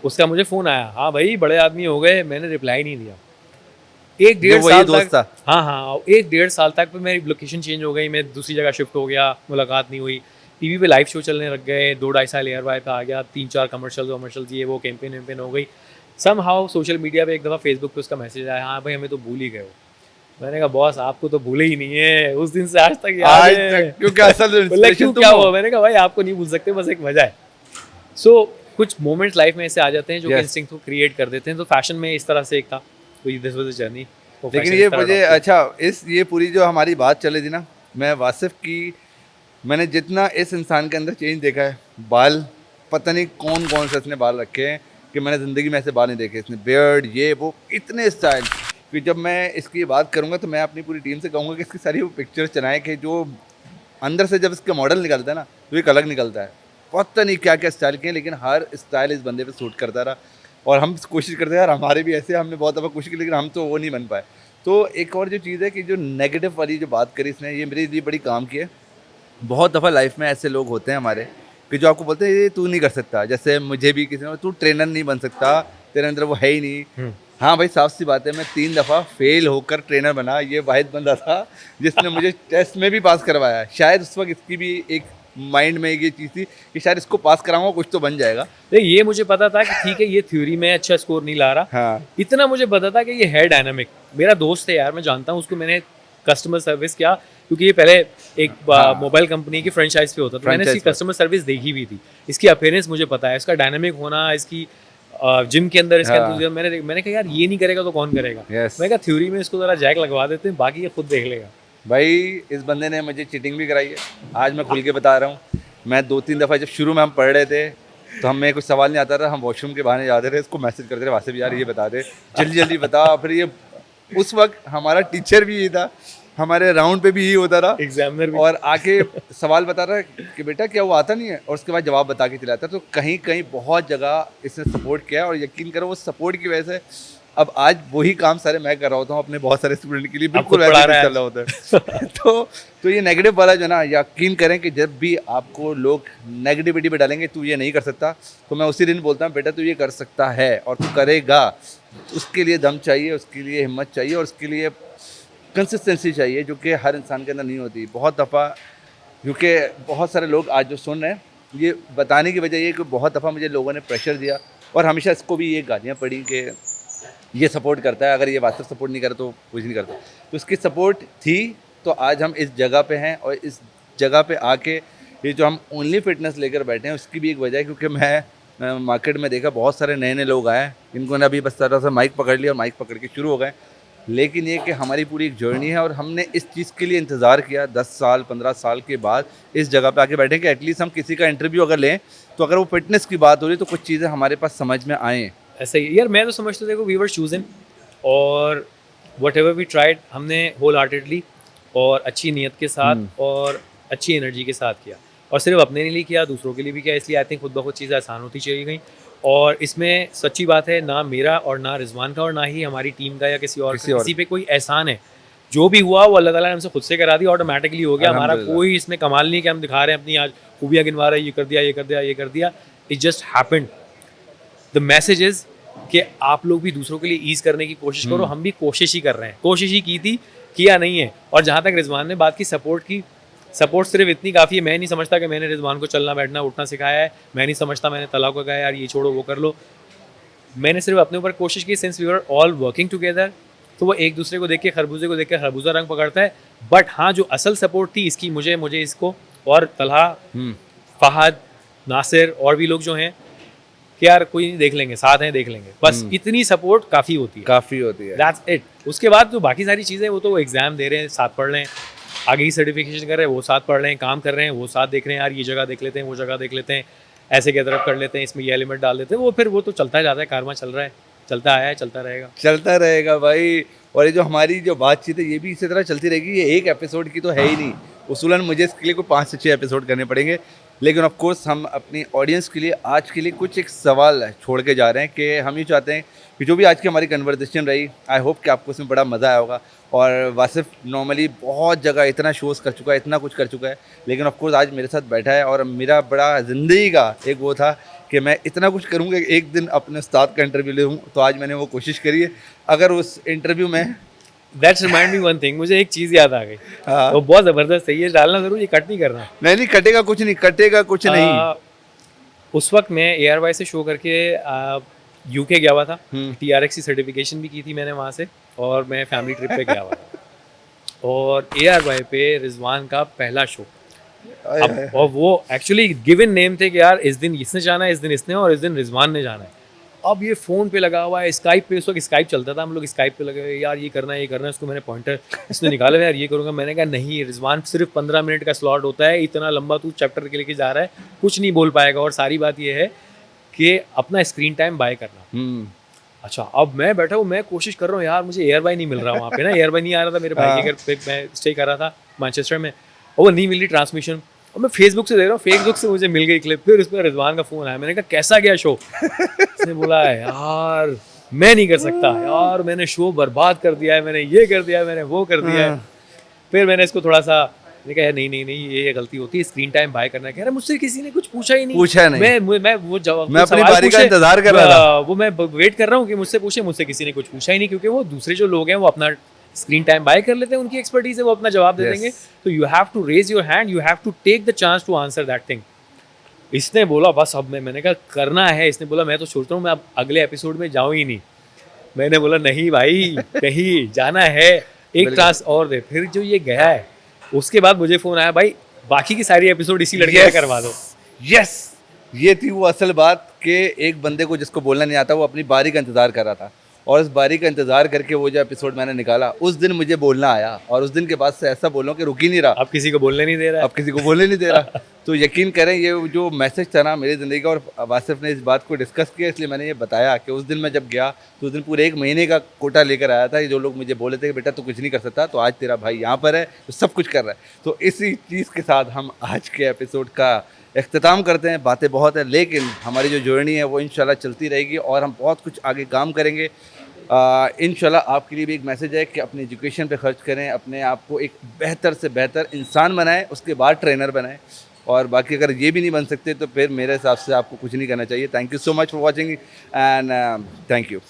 उसका मुझे फ़ोन आया, हाँ भाई बड़े आदमी हो गए. मैंने रिप्लाई नहीं दिया. 1-1.5 साल तक, हाँ 1-1.5 साल तक मेरी लोकेशन चेंज हो गई, मैं दूसरी जगह शिफ्ट हो गया, मुलाकात नहीं हुई. टीवी पे लाइव शो चलने लग गए, 2-2.5 साल एयर वाई पे आ गया, 3-4 कमर्शियल्स ये वो कैंपेन वैम्पेन हो गई. सम हाउ सोशल मीडिया पे एक दफ़ा फेसबुक पे उसका मैसेज आया, हाँ भाई हमें तो भूल ही गए हो. मैंने कहा बॉस आपको तो भूले ही नहीं है, उस दिन से आज तक याद है. क्योंकि असल क्यों क्या हुआ? मैंने कहा भाई आपको नहीं भूल सकते, बस एक वजह है. सो कुछ मोमेंट्स लाइफ में ऐसे आ जाते हैं जो कि इंस्टिंक्ट को क्रिएट कर देते हैं. तो फैशन में इस तरह से एक था, तो दिस वाज द जर्नी. लेकिन ये मुझे अच्छा, ये पूरी जो हमारी बात चले थी ना, मैं वासिफ की, मैंने जितना इस इंसान के अंदर चेंज देखा है, बाल पता नहीं कौन कौन से इसने बाल रखे हैं कि मैंने ज़िंदगी में ऐसे बाल नहीं देखे. इसने बियर्ड, ये वो, इतने स्टाइल. फिर जब मैं इसकी बात करूँगा तो मैं अपनी पूरी टीम से कहूँगा कि इसकी सारी वो पिक्चर्स चलाएँ कि जो अंदर से जब इसका मॉडल निकलता है ना, तो एक अलग निकलता है. पता नहीं क्या क्या स्टाइल के हैं, लेकिन हर स्टाइल इस बंदे पे सूट करता रहा. और हम कोशिश करते हैं यार हमारे भी ऐसे, हमने बहुत दफ़ा कोशिश की, लेकिन हम तो वो नहीं बन पाए. तो एक और जो चीज़ है कि जो नेगेटिव वाली जो बात करी इसने, ये मेरे लिए बड़ी काम की है. बहुत दफ़ा लाइफ में ऐसे लोग होते हैं हमारे कि जो आपको बोलते हैं ये तू नहीं कर सकता. जैसे मुझे भी किसी ने, तू ट्रेनर नहीं बन सकता, तेरे अंदर वो है ही नहीं. हाँ भाई, साफ सी बात है, मैं 3 दफ़ा फेल होकर ट्रेनर बना. ये वाहिद बंदा था जिसने मुझे टेस्ट में भी पास करवाया. शायद उस वक्त इसकी भी एक माइंड में ये चीज़ थी कि शायद इसको पास कराऊंगा, कुछ तो बन जाएगा. ये मुझे पता था कि ठीक है ये थ्योरी में अच्छा स्कोर नहीं ला रहा. हाँ. इतना मुझे पता था कि ये है डायनामिक. मेरा दोस्त है यार, मैं जानता हूँ उसको, मैंने कस्टमर सर्विस किया, क्योंकि ये पहले एक मोबाइल कंपनी की फ्रेंचाइज पे होता था. मैंने इसकी कस्टमर सर्विस देखी भी थी. इसकी अपीयरेंस मुझे पता है, इसका डायनामिक होना, इसकी जिम के अंदर इसका मैंने कहा यार ये नहीं करेगा तो कौन करेगा. मैं कहा थ्योरी में इसको ज़रा जैक लगवा देते हैं, बाकी ये खुद देख लेगा. भाई इस बंदे ने मुझे चीटिंग भी कराई है. आज मैं खुल के बता रहा हूँ. मैं 2-3 दफ़ा जब शुरू में हम पढ़ रहे थे तो हमें कुछ सवाल नहीं आता था, हम वॉशरूम के बहाने जाते थे, इसको मैसेज करते थे वासे भी यार ये बता दे, जल्दी जल्दी बता. फिर ये उस वक्त हमारा टीचर भी ये था, हमारे राउंड पे भी यही होता था, एग्जामिनर भी, और आके सवाल बता रहा है कि बेटा क्या वो आता नहीं है, और उसके बाद जवाब बता के चलाता. तो कहीं कहीं बहुत जगह इसने सपोर्ट किया, और यकीन करो वो सपोर्ट की वजह से अब आज वही काम सारे मैं कर रहा होता हूँ अपने बहुत सारे स्टूडेंट के लिए, बिल्कुल वैसे ही चल रहा होता है. तो ये नेगेटिव वाला जो ना, यकीन करें कि जब भी आपको लोग नेगेटिविटी पे डालेंगे तू ये नहीं कर सकता, तो मैं उसी दिन बोलता हूँ बेटा तू ये कर सकता है और तू करेगा. उसके लिए दम चाहिए, उसके लिए हिम्मत चाहिए, और उसके लिए कंसिस्टेंसी चाहिए, जो कि हर इंसान के अंदर नहीं होती. बहुत दफ़ा क्योंकि बहुत सारे लोग आज जो सुन रहे हैं, ये बताने की वजह ये कि बहुत दफ़ा मुझे लोगों ने प्रेशर दिया, और हमेशा इसको भी ये गालियाँ पड़ी कि ये सपोर्ट करता है, अगर ये वास्तव सपोर्ट नहीं करे तो कुछ नहीं करता. तो उसकी सपोर्ट थी, तो तो आज हम इस जगह पे हैं और इस जगह पे आके ये जो हम ओनली फिटनेस लेकर बैठे हैं उसकी भी एक वजह है, क्योंकि मैं मार्केट में देखा बहुत सारे नए नए लोग आए हैं, इनको ने अभी बस तरह से माइक पकड़ लिया और माइक पकड़ के शुरू हो गए। लेकिन ये कि हमारी पूरी एक जर्नी है और हमने इस चीज़ के लिए इंतज़ार किया 10 साल 15 साल के बाद इस जगह पे आके बैठे कि एटलीस्ट हम किसी का इंटरव्यू अगर लें तो अगर वो फिटनेस की बात हो रही तो कुछ चीज़ें हमारे पास समझ में आएँ। ऐसा ही यार, मैं तो समझता देखो वी वर चूजन, और वट एवर वी ट्राइड हमने होल हार्टेडली और अच्छी नीयत के साथ और अच्छी एनर्जी के साथ किया, और सिर्फ अपने लिए किया, दूसरों के लिए भी किया। इसलिए आई थिंक खुद ब खुद चीज़ें आसान होती चली गई। और इसमें सच्ची बात है, ना मेरा और ना रिजवान का और ना ही हमारी टीम का या किसी और किसी पे कोई एहसान है। जो भी हुआ वो अल्लाह ताला ने हमसे खुद से करा दिया, ऑटोमेटिकली हो गया। हमारा कोई इसमें कमाल नहीं कि हम दिखा रहे हैं अपनी आज खूबियाँ गिनवा रहे हैं, ये कर दिया ये कर दिया ये कर दिया। It just happened. The message is कि आप लोग भी दूसरों के लिए ईज़ करने की कोशिश करो। हम भी कोशिश ही कर रहे हैं, कोशिश ही की थी, किया नहीं है। और जहाँ तक रिजवान ने बात की सपोर्ट की, सपोर्ट सिर्फ इतनी काफ़ी है। मैं नहीं समझता कि मैंने रिजवान को चलना बैठना उठना सिखाया है। मैं नहीं समझता मैंने तला को कहा यार ये छोड़ो वो कर लो। मैंने सिर्फ अपने ऊपर कोशिश की, since we were all working together, तो वो एक दूसरे को देख के खरबूजा रंग पकड़ता है। बट हाँ, जो असल सपोर्ट थी इसकी मुझे इसको और तलहा, फहद, नासिर और भी लोग जो हैं कि यार कोई नहीं, देख लेंगे, साथ हैं, देख लेंगे, बस इतनी सपोर्ट काफ़ी होती है। That's it. उसके बाद जो बाकी सारी चीज़ें वो तो एग्ज़ाम दे रहे हैं, साथ पढ़ रहे हैं, आगे ही सर्टिफिकेशन कर रहे हैं, वो साथ पढ़ रहे हैं, काम कर रहे हैं, वो साथ देख रहे हैं, यार ये जगह देख लेते हैं, वो जगह देख लेते हैं, ऐसे की तरफ कर लेते हैं, इसमें ये एलिमेंट डाल देते हैं, वो फिर वो तो चलता जाता है, कारवां चल रहा है, चलता आया है, चलता रहेगा भाई। और ये जो हमारी जो बातचीत है ये भी इसी तरह चलती रहेगी। ये एक एपिसोड की तो है ही नहीं, उसूलन मुझे इसके लिए कोई 5 से 6 एपिसोड करने पड़ेंगे। लेकिन ऑफ कोर्स हम अपनी ऑडियंस के लिए आज के लिए कुछ एक सवाल छोड़ के जा रहे हैं कि हम ये चाहते हैं कि जो भी आज की हमारी कन्वर्सेशन रही, आई होप कि आपको इसमें बड़ा मज़ा आया होगा। और वासिफ नॉर्मली बहुत जगह इतना शोज़ कर चुका है, इतना कुछ कर चुका है, लेकिन ऑफ कोर्स आज मेरे साथ बैठा है और मेरा बड़ा ज़िंदगी का एक वो था कि मैं इतना कुछ करूँगा कि एक दिन अपने उस्ताद का इंटरव्यू ले लूँ। तो आज मैंने वो कोशिश करी है। अगर उस इंटरव्यू में that's remind me one thing, मुझे एक चीज़ याद आ गई। हाँ। वो बहुत ज़बरदस्त है, ये डालना ज़रूर, ये कट नहीं करना। नहीं कटेगा कुछ नहीं, कटेगा कुछ नहीं। उस वक्त मैं ARY से शो करके UK गया हुआ था, TRX की सर्टिफिकेशन भी की थी मैंने वहाँ से, और मैं फैमिली ट्रिप पे गया हुआ था। और ARY पे रिजवान का पहला शो, और वो एक्चुअली गिवन नेम थे कि यार इस दिन इसने जाना है, इस दिन इसने, और इस दिन रिजवान ने जाना है। अब ये फ़ोन पे लगा हुआ है, स्काइप पे, उस वक्त स्काइप चलता था, हम लोग स्काइप पे लगे हुए, यार ये करना है, उसको मैंने पॉइंटर इसने निकाला, यार ये करूँगा। मैंने कहा नहीं रिजवान, सिर्फ 15 मिनट का स्लॉट होता है, इतना लंबा तू चैप्टर के लेके जा रहा है, कुछ नहीं बोल पाएगा। और सारी बात ये है कि अपना स्क्रीन टाइम बाय करना। अच्छा, अब मैं बैठा हूँ, मैं कोशिश कर रहा हूँ यार, मुझे एयरबाई नहीं मिल रहा वहाँ पे ना, एयरबाई नहीं आ रहा था मेरे भाई के घर पे, मैं स्टे कर रहा था मैनचेस्टर में, और वो नहीं मिल रही ट्रांसमिशन। और मैं फेसबुक से देख रहा हूँ, फेसबुक से मुझे मिल गई क्लिप, फिर उस पर रिजवान का फ़ोन आया। मैंने कहा कैसा गया शो? उसने बोला यार मैं नहीं कर सकता यार, मैंने शो बर्बाद कर दिया है, मैंने ये कर दिया है, मैंने वो कर दिया है। फिर मैंने इसको थोड़ा सा कहा नहीं ये गलती होती है, स्क्रीन टाइम बाय करना। कह रहा मुझसे किसी ने कुछ पूछा ही नहीं। मैं वो जवाब, मैं अपनी बारी का इंतजार कर रहा था, वो मैं वेट कर रहा हूँ कि मुझसे पूछे, मुझसे किसी ने कुछ पूछा ही नहीं, क्योंकि वो दूसरे जो लोग हैं वो अपना स्क्रीन टाइम बाय कर लेते हैं, उनकी एक्सपर्टीज है, वो अपना जवाब दे देंगे। तो you have to raise your hand, you have to take the chance to answer that thing. इसने बोला बस अब मैंने कहा करना है। इसने बोला मैं तो सोचता हूँ मैं अब अगले एपिसोड में जाऊँ ही नहीं। मैंने बोला नहीं भाई, कहीं जाना है, एक क्लास और दे। फिर जो ये गया है उसके बाद मुझे फ़ोन आया, भाई बाकी की सारी एपिसोड इसी लड़के का करवा दो। यस, ये थी वो असल बात कि एक बंदे को जिसको बोलना नहीं आता वो अपनी बारी का इंतज़ार कर रहा था, और उस बारी का इंतज़ार करके वो जो एपिसोड मैंने निकाला उस दिन मुझे बोलना आया, और उस दिन के बाद से ऐसा बोलो कि रुक ही नहीं रहा। अब किसी को बोलने नहीं दे रहा, अब किसी को बोलने नहीं दे रहा। तो यकीन करें ये जो मैसेज था ना मेरी ज़िंदगी का, और वासिफ ने इस बात को डिस्कस किया, इसलिए मैंने ये बताया कि उस दिन मैं जब गया तो उस दिन पूरे 1 महीने का कोटा लेकर आया था। जो लोग मुझे बोले थे कि बेटा तू कुछ नहीं कर सकता, तो आज तेरा भाई यहाँ पर है, तो सब कुछ कर रहा है। तो इसी चीज़ के साथ हम आज के एपिसोड का इख्तिताम करते हैं। बातें बहुत है, लेकिन हमारी जो जर्नी है वो इंशाल्लाह चलती रहेगी, और हम बहुत कुछ आगे काम करेंगे। इंशाल्लाह आपके लिए भी एक मैसेज है कि अपनी एजुकेशन पे खर्च करें, अपने आप को एक बेहतर से बेहतर इंसान बनाएं, उसके बाद ट्रेनर बनाएं, और बाकी अगर ये भी नहीं बन सकते तो फिर मेरे हिसाब से आपको कुछ नहीं करना चाहिए। Thank you so much for watching and thank you.